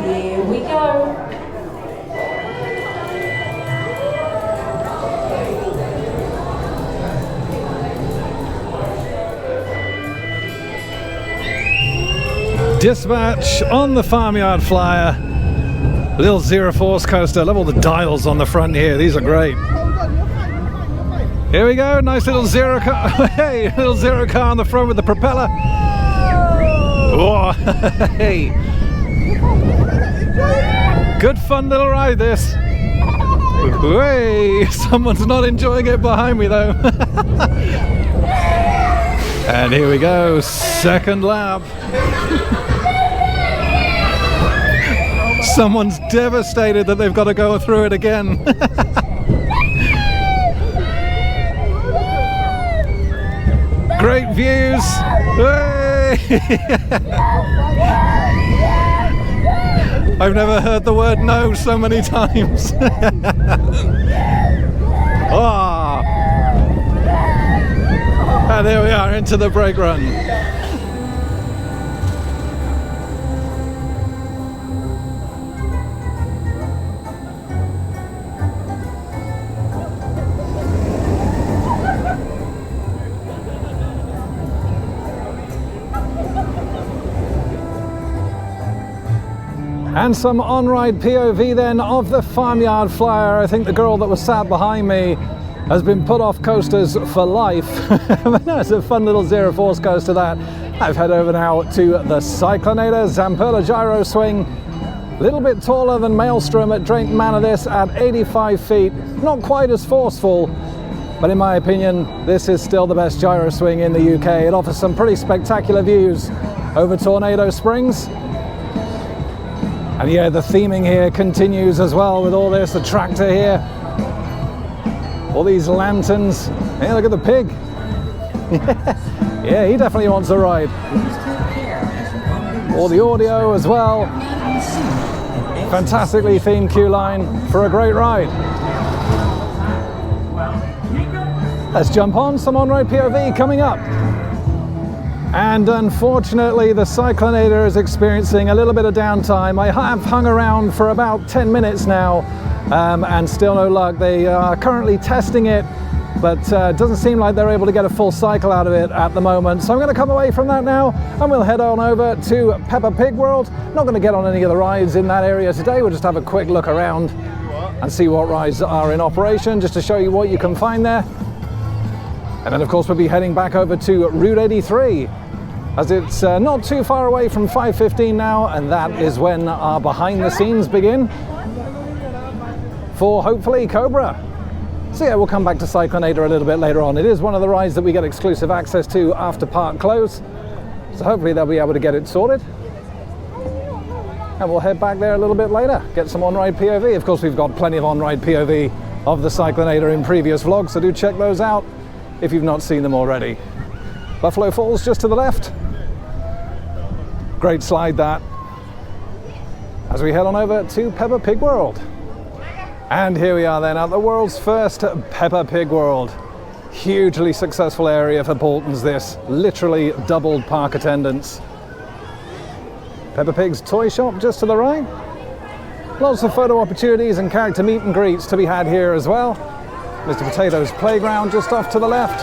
Here we go. Dispatch on the Farmyard Flyer. Little zero force coaster. Love all the dials on the front here. These are great. Here we go, nice little zero car. Hey, little zero car on the front with the propeller. Oh, hey. Good fun little ride this. Hey, someone's not enjoying it behind me though. And here we go, second lap. Someone's devastated that they've got to go through it again. Great views. Hey! I've never heard the word no so many times. Oh. And there we are into the brake run. And some on-ride POV then of the Farmyard Flyer. I think the girl that was sat behind me has been put off coasters for life. But no, it's a fun little zero force coaster that. I've head over now to the Cyclonator Zamperla gyro swing. A little bit taller than Maelstrom at Drake Manor, this at 85 feet. Not quite as forceful, but in my opinion, this is still the best gyro swing in the UK. It offers some pretty spectacular views over Tornado Springs. And yeah, the theming here continues as well with all this, the tractor here, all these lanterns. Hey, look at the pig. Yeah, he definitely wants a ride. All the audio as well. Fantastically themed queue line for a great ride. Let's jump on some on-road POV coming up. And unfortunately, the Cyclonator is experiencing a little bit of downtime. I have hung around for about 10 minutes now and still no luck. They are currently testing it but it doesn't seem like they're able to get a full cycle out of it at the moment. So I'm going to come away from that now, and we'll head on over to Peppa Pig World. Not going to get on any of the rides in that area today. We'll just have a quick look around and see what rides are in operation, just to show you what you can find there. And then of course we'll be heading back over to Route 83, as it's not too far away from 5:15 now, and that is when our behind the scenes begin for hopefully Cobra. So yeah, we'll come back to Cyclonator a little bit later on. It is one of the rides that we get exclusive access to after park close, so hopefully they'll be able to get it sorted. And we'll head back there a little bit later, get some on-ride POV. Of course, we've got plenty of on-ride POV of the Cyclonator in previous vlogs, so do check those out if you've not seen them already. Buffalo Falls just to the left. Great slide that. As we head on over to Peppa Pig World. And here we are then at the world's first Peppa Pig World. Hugely successful area for Paultons this. Literally doubled park attendance. Peppa Pig's toy shop just to the right. Lots of photo opportunities and character meet and greets to be had here as well. Mr. Potato's playground just off to the left.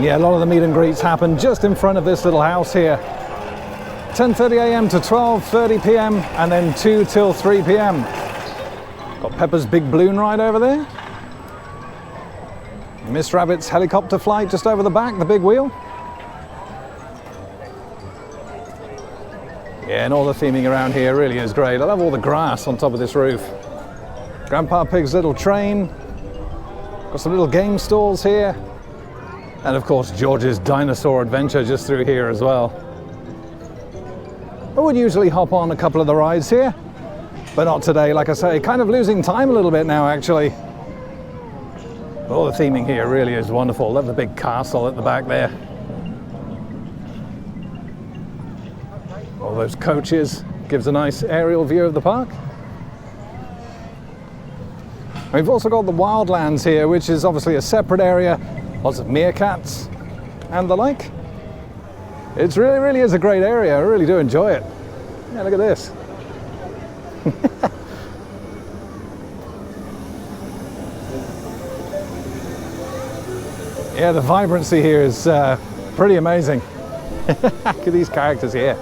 Yeah, a lot of the meet and greets happen just in front of this little house here. 10:30 a.m. to 12:30 p.m. and then 2 till 3 p.m. Got Peppa's big balloon ride over there. Miss Rabbit's helicopter flight just over the back, the big wheel. Yeah, and all the theming around here really is great. I love all the grass on top of this roof. Grandpa Pig's little train. Got some little game stalls here. And of course, George's dinosaur adventure just through here as well. I would usually hop on a couple of the rides here, but not today, like I say. Kind of losing time a little bit now, actually. All the theming here really is wonderful. Love the big castle at the back there. All those coaches, gives a nice aerial view of the park. We've also got the Wildlands here, which is obviously a separate area. Lots of meerkats and the like. It really is a great area. I really do enjoy it. Yeah, look at this. Yeah, the vibrancy here is pretty amazing. Look at these characters here.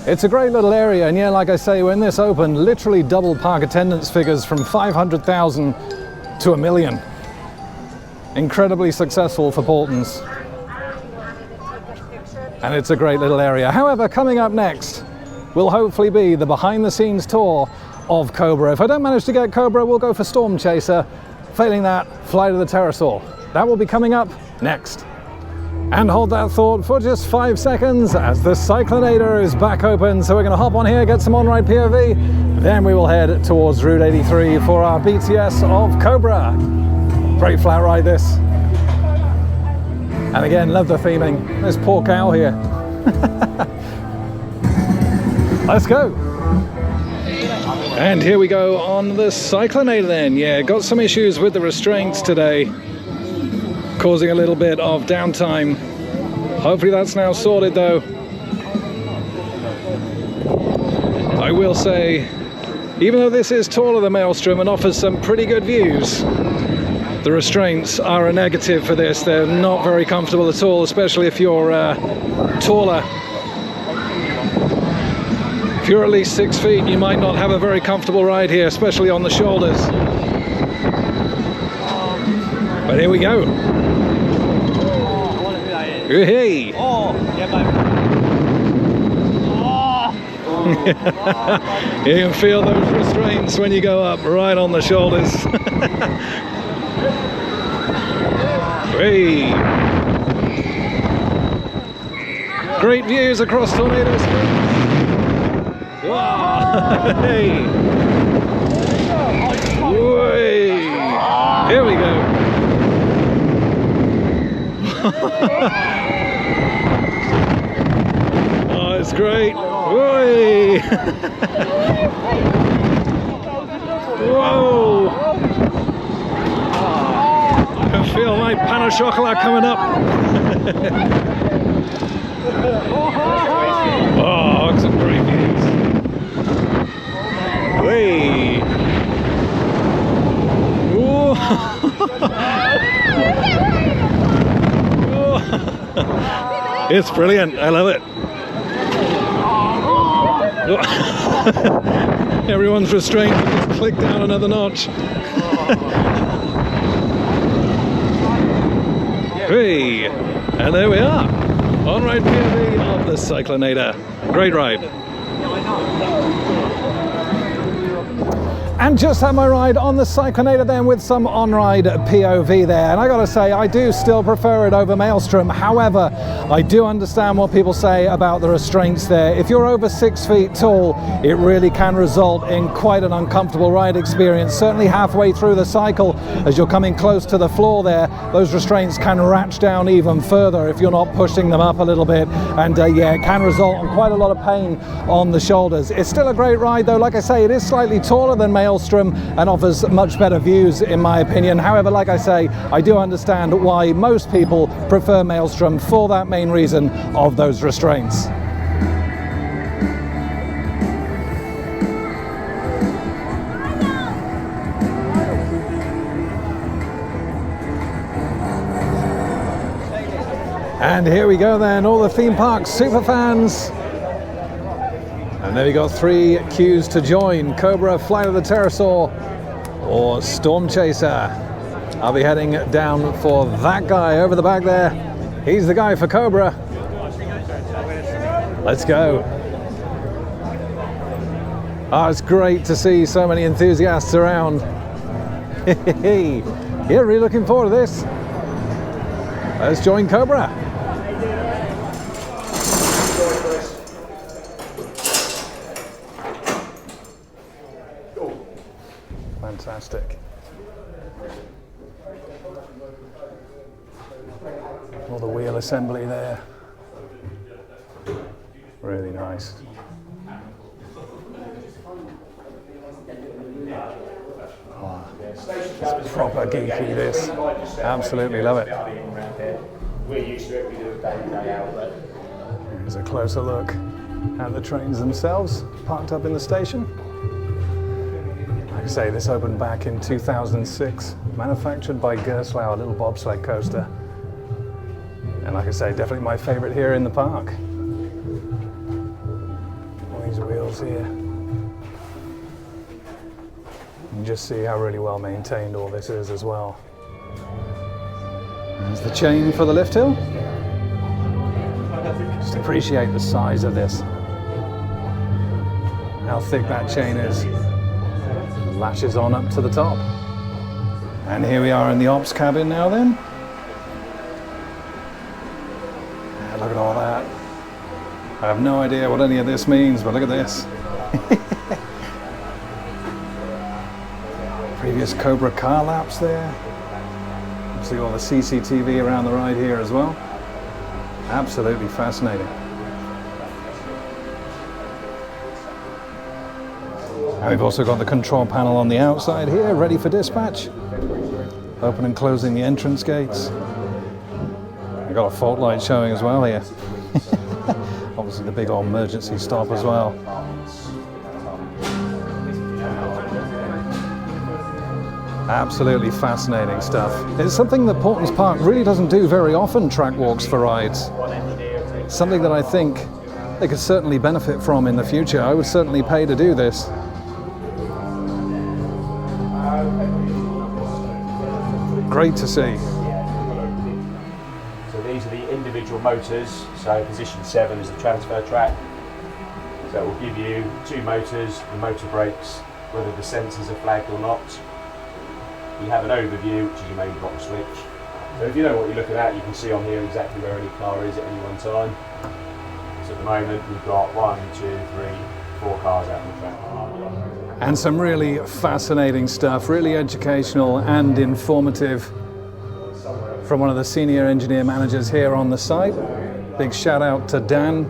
It's a great little area, and yeah, like I say, when this opened, literally doubled park attendance figures from 500,000 to 1 million. Incredibly successful for Paultons. And it's a great little area. However, coming up next will hopefully be the behind the scenes tour of Cobra. If I don't manage to get Cobra, we'll go for Storm Chaser. Failing that, fly to the pterosaur. That will be coming up next. And hold that thought for just 5 seconds as the Cyclonator is back open. So we're going to hop on here, get some on-ride POV. Then we will head towards Route 83 for our BTS of Cobra. Great flat ride this. And again, love the theming. There's poor cow here. Let's go. And here we go on the Cyclonator then. Yeah, got some issues with the restraints today, causing a little bit of downtime. Hopefully that's now sorted though. I will say, even though this is taller than Maelstrom and offers some pretty good views, the restraints are a negative for this. They're not very comfortable at all, especially if you're taller. If you're at least 6 feet, you might not have a very comfortable ride here, especially on the shoulders. But here we go. Hey! You can feel those restraints when you go up, right on the shoulders. Hey! Great views across Tornado Springs. Wow! Hey! Way! Here we go. Oh, it's great. Way! Whoa! I can feel my pan of chocolate coming up. Oh, some great views. Way! Whoa! It's brilliant. I love it. Everyone's restrained. Just click down another notch. Hey, and there we are. On-ride POV of the Cyclonator. Great ride. And just had my ride on the Cyclonator then with some on-ride POV there. And I gotta say, I do still prefer it over Maelstrom. However, I do understand what people say about the restraints there. If you're over 6 feet tall, it really can result in quite an uncomfortable ride experience. Certainly halfway through the cycle, as you're coming close to the floor there, those restraints can ratchet down even further if you're not pushing them up a little bit. And yeah, it can result in quite a lot of pain on the shoulders. It's still a great ride though. Like I say, it is slightly taller than Maelstrom and offers much better views in my opinion. However, like I say, I do understand why most people prefer Maelstrom for that main reason of those restraints. And here we go then, all the theme park super fans. And there we got 3 queues to join: Cobra, Flight of the Pterosaur, or Storm Chaser. I'll be heading down for that guy over the back there. He's the guy for Cobra. Let's go. Oh, it's great to see so many enthusiasts around. Yeah, really looking forward to this. Let's join Cobra. Fantastic. All the wheel assembly there. Really nice. Oh, it's proper geeky, this. Absolutely love it. We're used to it, we do it day in, day out. Here's a closer look at the trains themselves, parked up in the station. Like I say, this opened back in 2006, manufactured by Gerstlauer, a little bobsled coaster. And like I say, definitely my favorite here in the park. All these wheels here. You can just see how really well maintained all this is as well. There's the chain for the lift hill. Just appreciate the size of this. How thick that chain is. Latches on up to the top. And here we are in the ops cabin now then. Yeah, look at all that. I have no idea what any of this means, but look at this. Previous Cobra car laps there. See all the CCTV around the ride here as well. Absolutely fascinating. And we've also got the control panel on the outside here, ready for dispatch. Open and closing the entrance gates. We've got a fault light showing as well here. Obviously the big old emergency stop as well. Absolutely fascinating stuff. It's something that Paultons Park really doesn't do very often, track walks for rides. Something that I think they could certainly benefit from in the future. I would certainly pay to do this. Great to see. So these are the individual motors. So position 7 is the transfer track. So it will give you 2 motors, the motor brakes, whether the sensors are flagged or not. You have an overview, which is your main bottom switch. So if you know what you're looking at, you can see on here exactly where any car is at any one time. So at the moment, we've got 1, 2, 3, 4 cars out on the track. And some really fascinating stuff, really educational and informative from one of the senior engineer managers here on the site. Big shout out to Dan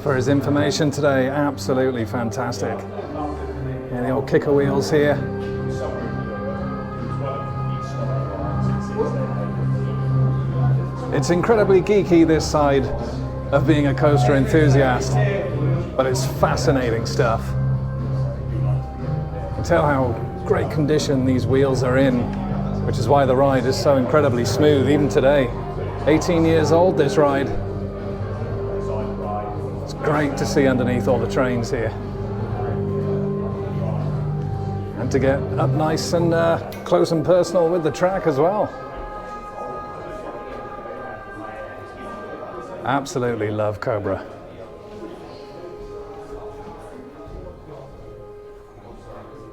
for his information today, absolutely fantastic. And the old kicker wheels here. It's incredibly geeky, this side of being a coaster enthusiast, but it's fascinating stuff. You can tell how great condition these wheels are in, which is why the ride is so incredibly smooth even today. 18 years old, this ride. Great to see underneath all the trains here. And to get up nice and close and personal with the track as well. Absolutely love Cobra.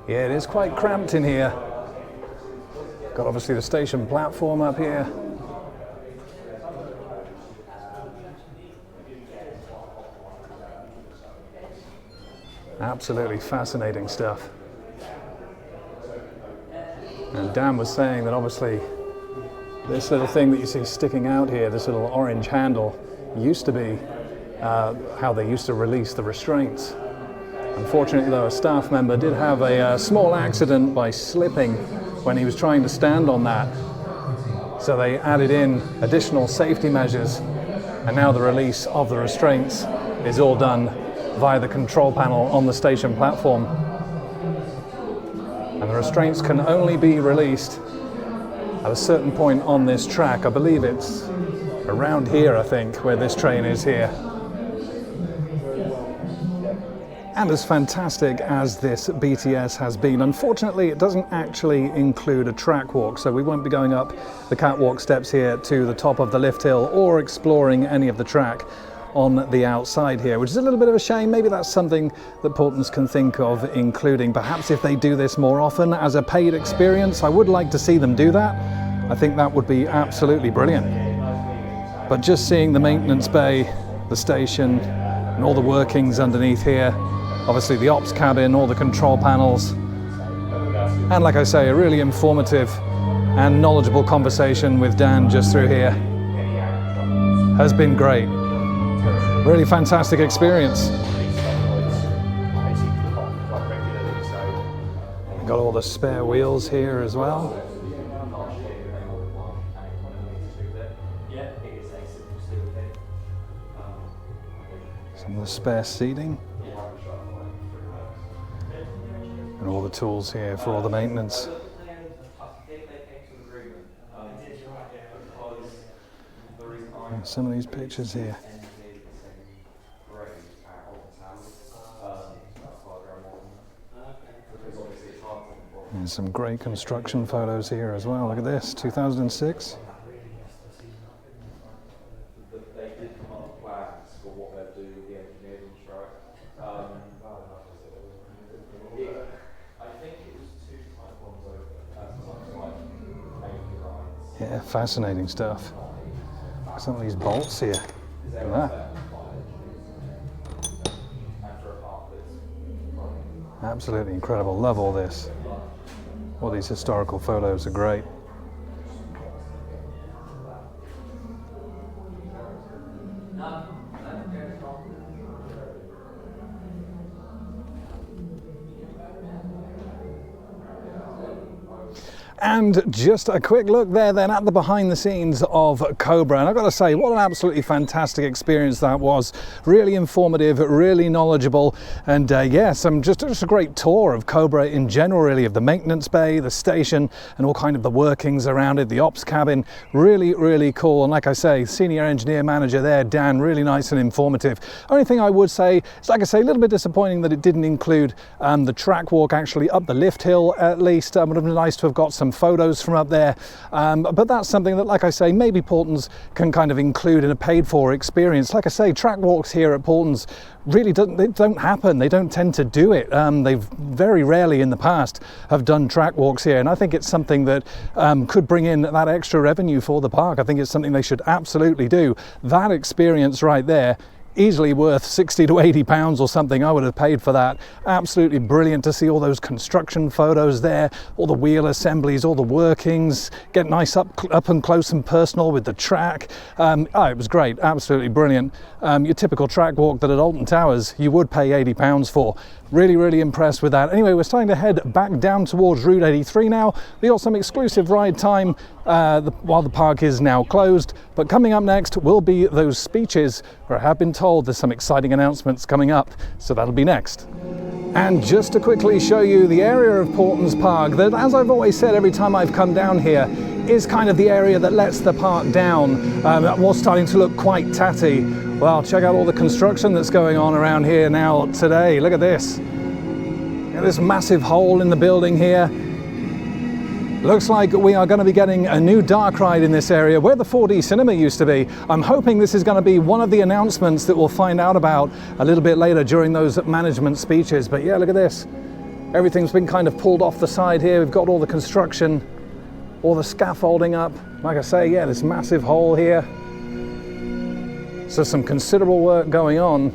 Yeah, it is quite cramped in here. Got obviously the station platform up here. Absolutely fascinating stuff. And Dan was saying that obviously this little thing that you see sticking out here, this little orange handle, used to be how they used to release the restraints. Unfortunately though, a staff member did have a small accident by slipping when he was trying to stand on that. So they added in additional safety measures, and now the release of the restraints is all done via the control panel on the station platform. And the restraints can only be released at a certain point on this track. I believe it's around here, I think, where this train is here. And as fantastic as this BTS has been, unfortunately it doesn't actually include a track walk, so we won't be going up the catwalk steps here to the top of the lift hill or exploring any of the track on the outside here, which is a little bit of a shame. Maybe that's something that Paultons can think of including, perhaps if they do this more often as a paid experience. I would like to see them do that. I think that would be absolutely brilliant. But just seeing the maintenance bay, the station, and all the workings underneath here, obviously the ops cabin, all the control panels, and like I say, a really informative and knowledgeable conversation with Dan just through here has been great. Really fantastic experience. Got all the spare wheels here as well. Some of the spare seating. And all the tools here for all the maintenance. And some of these pictures here. And some great construction photos here as well. Look at this, 2006. Yeah, fascinating stuff. Some of these bolts here. Look at that. Absolutely incredible. Love all this. All these historical photos are great. And just a quick look there then at the behind the scenes of Cobra, and I've got to say, what an absolutely fantastic experience that was. Really informative, really knowledgeable, and yes, just a great tour of Cobra in general, really, of the maintenance bay, the station, and all kind of the workings around it, the ops cabin. Really cool. And like I say, senior engineer manager there, Dan, really nice and informative. Only thing I would say is, like I say, a little bit disappointing that it didn't include the track walk actually up the lift hill. At least would have been nice to have got some photos from up there, but that's something that, like I say, maybe Paultons can kind of include in a paid for experience. Like I say, track walks here at Paultons really don't happen. They don't tend to do it. They've very rarely in the past have done track walks here, and I think it's something that could bring in that extra revenue for the park. I think it's something they should absolutely do. That experience right there, easily worth 60 to 80 pounds or something. I would have paid for that. Absolutely brilliant to see all those construction photos there, all the wheel assemblies, all the workings, get nice up and close and personal with the track. It was great, absolutely brilliant. Your typical track walk that at Alton Towers you would pay £80 for. Really impressed with that. Anyway, we're starting to head back down towards Route 83 now. We got some exclusive ride time while the park is now closed, but coming up next will be those speeches where I have been told there's some exciting announcements coming up, so that'll be next. And just to quickly show you the area of Paultons Park that, as I've always said every time I've come down here, is kind of the area that lets the park down. It was starting to look quite tatty Well, check out all the construction that's going on around here now today. Look at this. Look at this massive hole in the building here. Looks like we are going to be getting a new dark ride in this area where the 4D cinema used to be. I'm hoping this is going to be one of the announcements that we'll find out about a little bit later during those management speeches. But yeah, look at this. Everything's been kind of pulled off the side here. We've got all the construction, all the scaffolding up. Like I say, yeah, this massive hole here. So some considerable work going on.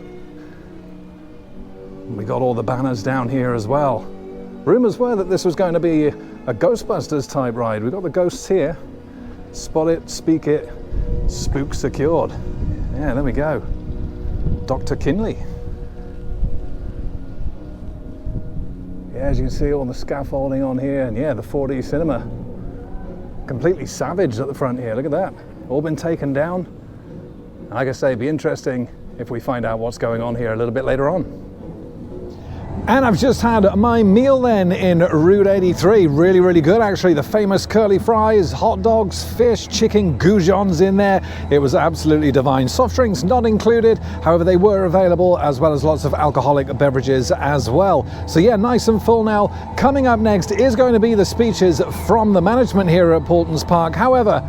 We got all the banners down here as well. Rumours were that this was going to be a Ghostbusters type ride. We've got the ghosts here. Spot it, speak it, spook secured. Yeah, there we go. Dr. Kinley. Yeah, as you can see, all the scaffolding on here, and yeah, the 4D cinema. Completely savaged at the front here, look at that. All been taken down. Like I say, it'd be interesting if we find out what's going on here a little bit later on. And I've just had my meal then in Route 83. Really, really good actually. The famous curly fries, hot dogs, fish, chicken goujons in there. It was absolutely divine. Soft drinks not included, however they were available, as well as lots of alcoholic beverages as well. So yeah, nice and full now. Coming up next is going to be the speeches from the management here at Paultons Park. However,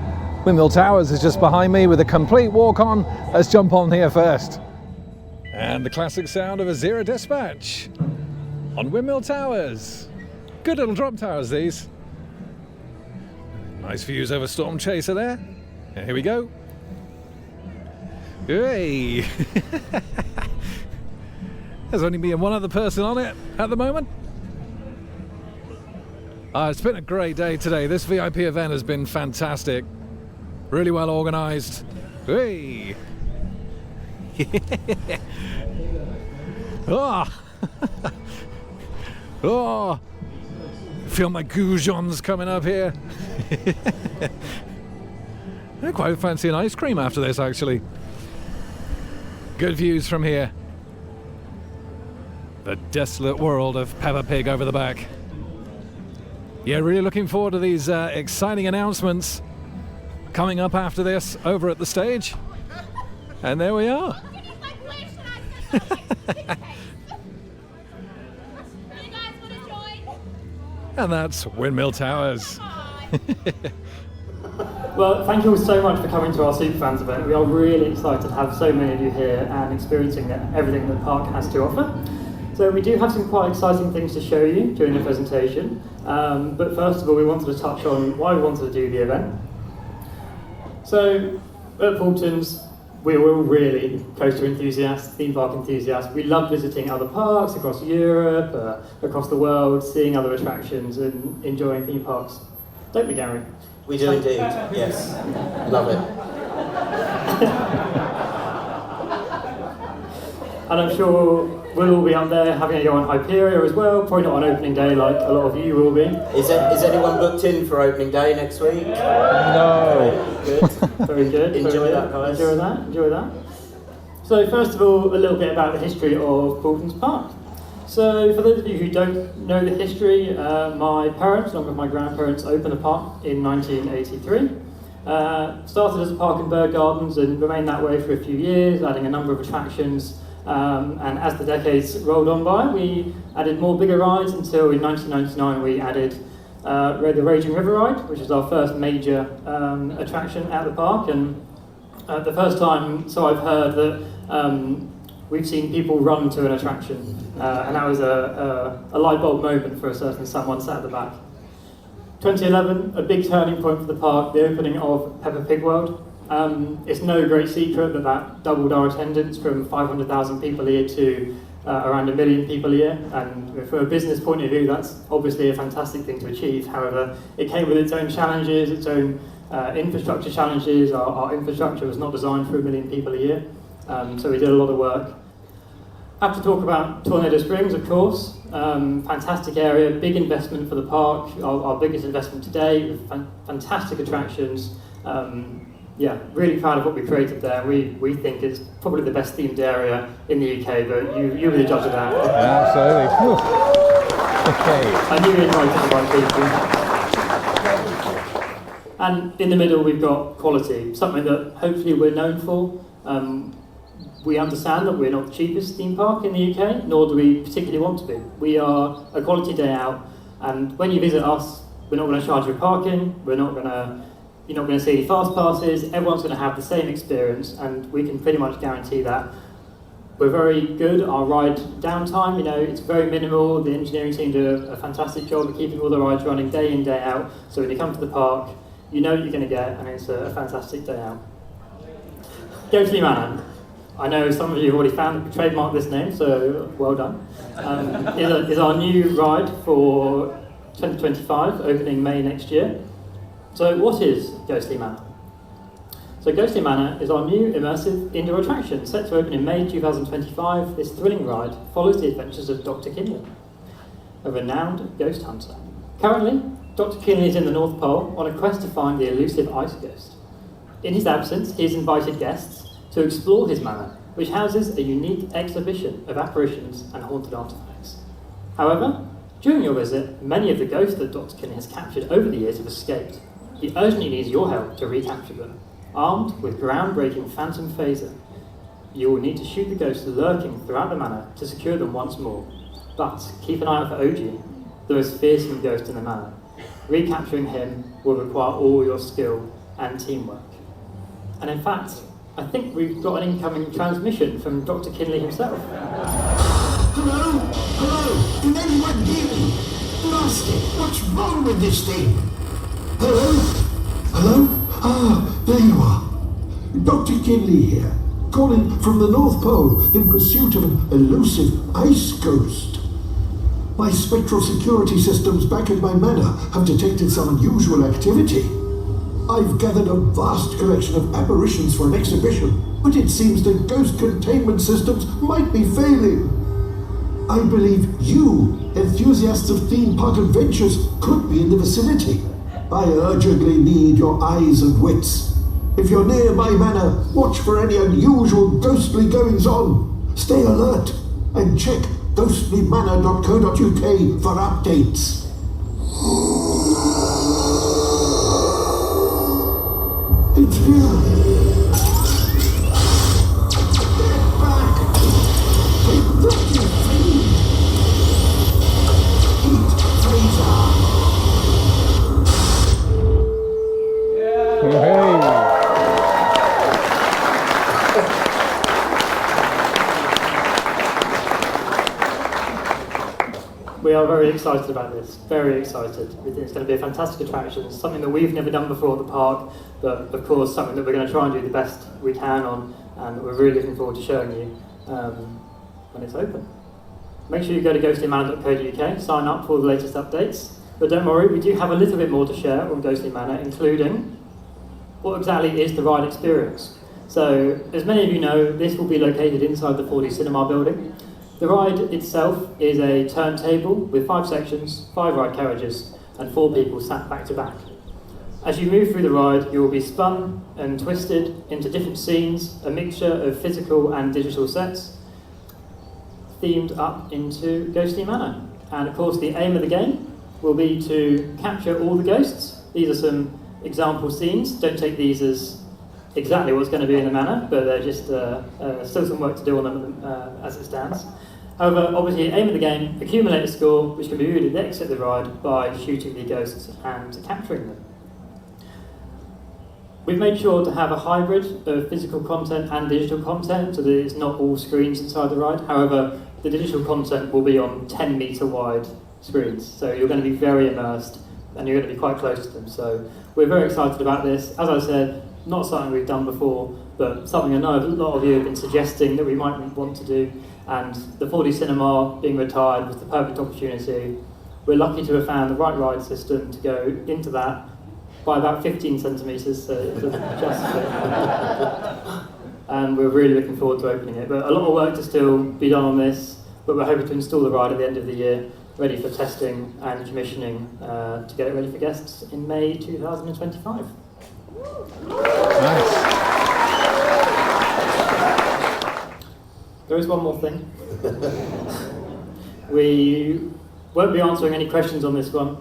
Windmill Towers is just behind me with a complete walk-on. Let's jump on here first. And the classic sound of a Zero dispatch on Windmill Towers. Good little drop towers, these. Nice views over Storm Chaser there. And here we go. Hey! There's only me and one other person on it at the moment. It's been a great day today. This VIP event has been fantastic. Really well organised. Hey! Oh! Oh! Feel my goujons coming up here. I quite fancy an ice cream after this, actually. Good views from here. The desolate world of Peppa Pig over the back. Yeah, really looking forward to these exciting announcements coming up after this over at the stage. And there we are. And that's Windmill Towers. Well, thank you all so much for coming to our Superfans event. We are really excited to have so many of you here and experiencing everything that the park has to offer. So we do have some quite exciting things to show you during the presentation. But first of all, we wanted to touch on why we wanted to do the event. So at Paultons, we're all really coaster enthusiasts, theme park enthusiasts. We love visiting other parks across Europe, across the world, seeing other attractions and enjoying theme parks. Don't we, Gary? We do indeed, yes. Love it. And I'm sure we'll all be up there having a go on Hyperia as well, probably not on opening day like a lot of you will be. Is anyone booked in for opening day next week? No. Good. Very good. Enjoy that, guys. Enjoy that. So first of all, a little bit about the history of Paultons Park. So for those of you who don't know the history, my parents, along with my grandparents, opened the park in 1983. Started as a park and bird gardens and remained that way for a few years, adding a number of attractions. And as the decades rolled on by, we added more bigger rides until in 1999 we added the Raging River Ride, which is our first major attraction at the park. And the first time, so I've heard that we've seen people run to an attraction, and that was a light bulb moment for a certain someone sat at the back. 2011, a big turning point for the park, the opening of Peppa Pig World. It's no great secret that doubled our attendance from 500,000 people a year to around 1 million people a year, and from a business point of view that's obviously a fantastic thing to achieve. However, it came with its own challenges, its own infrastructure challenges. Our infrastructure was not designed for 1 million people a year, so we did a lot of work. I have to talk about Tornado Springs, of course. Fantastic area, big investment for the park, our biggest investment today, with fantastic attractions. Yeah, really proud of what we created there. We think it's probably the best themed area in the UK, but you were the judge of that. Absolutely. Okay. I knew you invited the right people. And in the middle we've got quality, something that hopefully we're known for. We understand that we're not the cheapest theme park in the UK, nor do we particularly want to be. We are a quality day out, and when you visit us, we're not going to charge you parking, you're not going to see any fast passes, everyone's going to have the same experience, and we can pretty much guarantee that. We're very good, our ride downtime, it's very minimal, the engineering team do a fantastic job of keeping all the rides running day in, day out, so when you come to the park, you know what you're going to get, and it's a fantastic day out. Ghostly Manor. I know some of you have already trademarked this name, so well done. Is our new ride for 2025, opening May next year. So what is Ghostly Manor? So Ghostly Manor is our new immersive indoor attraction, set to open in May 2025. This thrilling ride follows the adventures of Dr. Kinley, a renowned ghost hunter. Currently, Dr. Kinley is in the North Pole on a quest to find the elusive ice ghost. In his absence, he has invited guests to explore his manor, which houses a unique exhibition of apparitions and haunted artifacts. However, during your visit, many of the ghosts that Dr. Kinley has captured over the years have escaped. He urgently needs your help to recapture them. Armed with groundbreaking phantom phaser, you will need to shoot the ghosts lurking throughout the manor to secure them once more. But keep an eye out for OG, the most fearsome ghost in the manor. Recapturing him will require all your skill and teamwork. And in fact, I think we've got an incoming transmission from Dr. Kinley himself. Hello? Hello? Can anyone hear me? Blast it! What's wrong with this thing? Hello? Hello? Ah, there you are. Dr. Kinley here, calling from the North Pole in pursuit of an elusive ice ghost. My spectral security systems back at my manor have detected some unusual activity. I've gathered a vast collection of apparitions for an exhibition, but it seems the ghost containment systems might be failing. I believe you, enthusiasts of theme park adventures, could be in the vicinity. I urgently need your eyes and wits. If you're near my manor, watch for any unusual ghostly goings-on. Stay alert and check ghostlymanor.co.uk for updates. It's here. Get back! Get rookie free! Heat Fraser! We are very excited about this, very excited. We think it's going to be a fantastic attraction, something that we've never done before at the park, but of course something that we're going to try and do the best we can on, and we're really looking forward to showing you when it's open. Make sure you go to ghostlymanor.co.uk, sign up for the latest updates, but don't worry, we do have a little bit more to share on Ghostly Manor, including what exactly is the ride experience. So, as many of you know, this will be located inside the 4D Cinema building. The ride itself is a turntable with 5 sections, 5 ride carriages, and 4 people sat back to back. As you move through the ride, you will be spun and twisted into different scenes, a mixture of physical and digital sets, themed up into Ghostly Manor. And of course, the aim of the game will be to capture all the ghosts. These are some example scenes. Don't take these as exactly what's going to be in the manor, but they're just still some work to do on them as it stands. However, obviously, the aim of the game, accumulate a score which can be viewed at the exit of the ride by shooting the ghosts and capturing them. We've made sure to have a hybrid of physical content and digital content, so that it's not all screens inside the ride. However, the digital content will be on 10-metre wide screens, so you're going to be very immersed and you're going to be quite close to them. So we're very excited about this. As I said, not something we've done before, but something I know a lot of you have been suggesting that we might want to do, and the 4D Cinema being retired was the perfect opportunity. We're lucky to have found the right ride system to go into that by about 15 centimetres, so it doesn't just fit. And we're really looking forward to opening it. But a lot of work to still be done on this, but we're hoping to install the ride at the end of the year, ready for testing and commissioning to get it ready for guests in May 2025. Nice. There is one more thing. We won't be answering any questions on this one.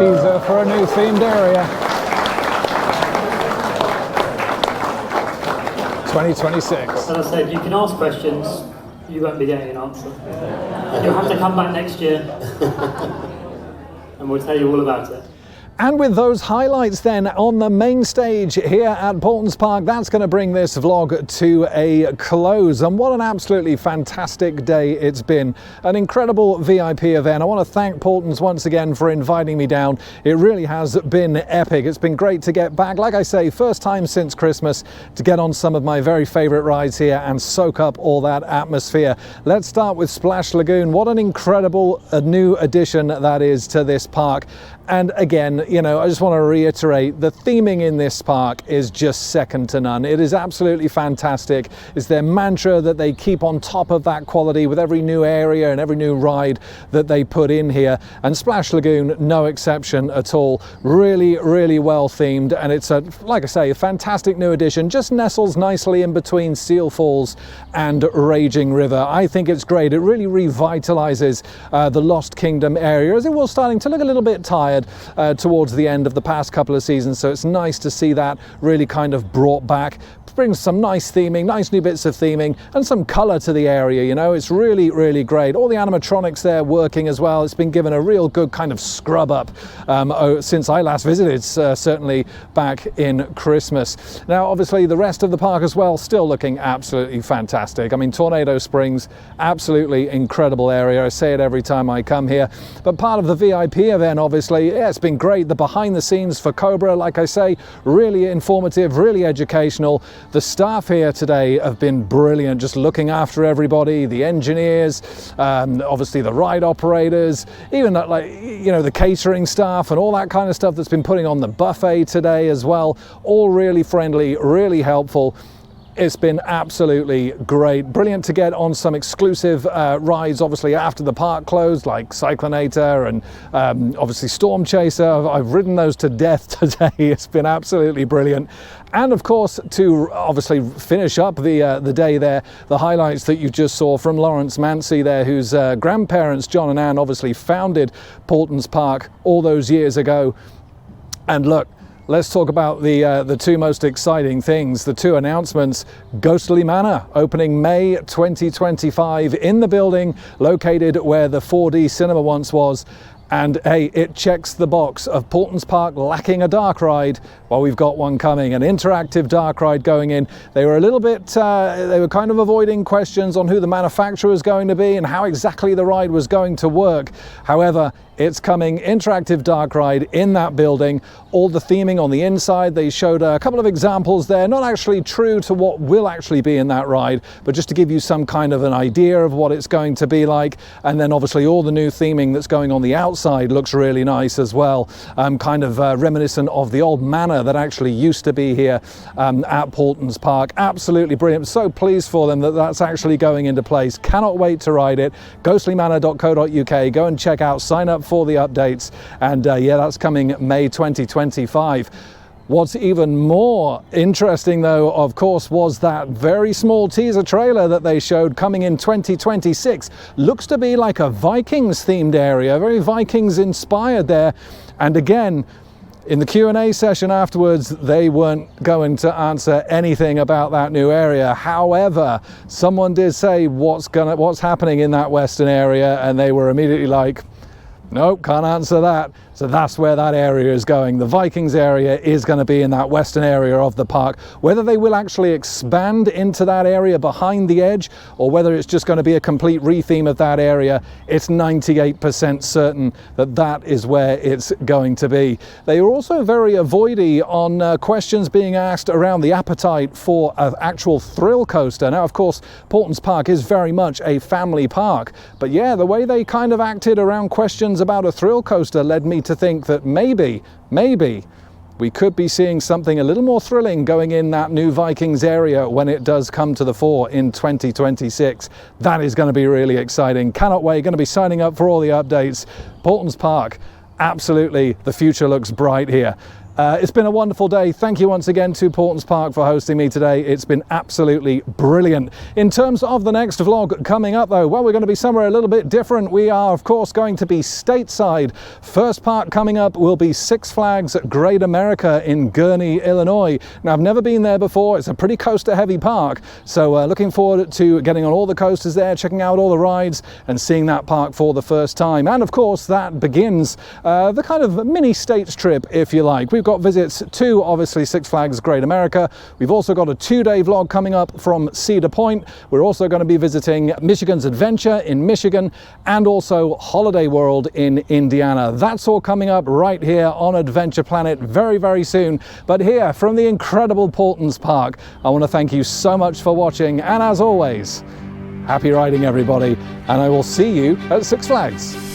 teaser for a new themed area. 2026. As I said, you can ask questions, you won't be getting an answer. You'll have to come back next year and we'll tell you all about it. And with those highlights then on the main stage here at Paultons Park, that's going to bring this vlog to a close. And what an absolutely fantastic day it's been. An incredible VIP event. I want to thank Paultons once again for inviting me down. It really has been epic. It's been great to get back. Like I say, first time since Christmas to get on some of my very favorite rides here and soak up all that atmosphere. Let's start with Splash Lagoon. What an incredible new addition that is to this park. And again, you know, I just want to reiterate, the theming in this park is just second to none. It is absolutely fantastic. It's their mantra that they keep on top of that quality with every new area and every new ride that they put in here. And Splash Lagoon, no exception at all. Really, really well themed. And it's, like I say, a fantastic new addition. Just nestles nicely in between Seal Falls and Raging River. I think it's great. It really revitalizes the Lost Kingdom area, as it was starting to look a little bit tired towards the end of the past couple of seasons, so it's nice to see that really kind of brought back. Brings some nice theming, nice new bits of theming and some colour to the area, you know. It's really, really great. All the animatronics there working as well. It's been given a real good kind of scrub up since I last visited, certainly back in Christmas. Now, obviously, the rest of the park as well, still looking absolutely fantastic. I mean, Tornado Springs, absolutely incredible area. I say it every time I come here. But part of the VIP event, obviously, yeah, it's been great. The behind the scenes for Cobra, like I say, really informative, really educational. The staff here today have been brilliant, just looking after everybody, the engineers, obviously the ride operators, even like, you know, the catering staff and all that kind of stuff that's been putting on the buffet today as well. All really friendly, really helpful. It's been absolutely great. Brilliant to get on some exclusive rides, obviously, after the park closed, like Cyclonator and obviously Storm Chaser. I've ridden those to death today. It's been absolutely brilliant. And of course, to obviously finish up the day there, the highlights that you just saw from Lawrence Mancy there, whose grandparents, John and Ann, obviously founded Paultons Park all those years ago. And look, let's talk about the two most exciting things, the two announcements. Ghostly Manor, opening May 2025 in the building located where the 4D cinema once was. And hey, it checks the box of Paultons Park lacking a dark ride. Well, we've got one coming, an interactive dark ride going in. They were a little bit, they were kind of avoiding questions on who the manufacturer was going to be and how exactly the ride was going to work. However, it's coming, interactive dark ride in that building. All the theming on the inside, they showed a couple of examples there, not actually true to what will actually be in that ride, but just to give you some kind of an idea of what it's going to be like. And then obviously all the new theming that's going on the outside looks really nice as well. Kind of reminiscent of the old manor that actually used to be here at Paultons Park. Absolutely brilliant. So pleased for them that that's actually going into place. Cannot wait to ride it. ghostlymanor.co.uk. Go and check out, sign up for the updates, and yeah, that's coming May 2025. What's even more interesting, though, of course, was that very small teaser trailer that they showed coming in 2026. Looks to be like a Vikings themed area, very Vikings inspired there. And again, in the Q&A session afterwards, they weren't going to answer anything about that new area. However, someone did say what's happening in that western area, and they were immediately like, nope, can't answer that. So that's where that area is going. The Vikings area is going to be in that western area of the park. Whether they will actually expand into that area behind the edge, or whether it's just going to be a complete retheme of that area, it's 98% certain that that is where it's going to be. They were also very avoidy on questions being asked around the appetite for an actual thrill coaster. Now, of course, Paultons Park is very much a family park, but yeah, the way they kind of acted around questions about a thrill coaster led me to think that maybe we could be seeing something a little more thrilling going in that new Vikings area when it does come to the fore in 2026. That is going to be really exciting. Cannot wait. Going to be signing up for all the updates. Paultons Park, absolutely, the future looks bright here. It's been a wonderful day. Thank you once again to Paultons Park for hosting me today. It's been absolutely brilliant. In terms of the next vlog coming up though, well, we're going to be somewhere a little bit different. We are of course going to be stateside. First park coming up will be Six Flags Great America in Gurnee, Illinois. Now I've never been there before. It's a pretty coaster heavy park. So looking forward to getting on all the coasters there, checking out all the rides and seeing that park for the first time. And of course that begins the kind of mini states trip, if you like. We've got visits to obviously Six Flags Great America. We've also got a 2-day vlog coming up from Cedar Point. We're also going to be visiting Michigan's Adventure in Michigan and also Holiday World in Indiana. That's all coming up right here on Adventure Planet very, very soon. But here from the incredible Paultons Park, I want to thank you so much for watching, and as always, happy riding everybody, and I will see you at Six Flags.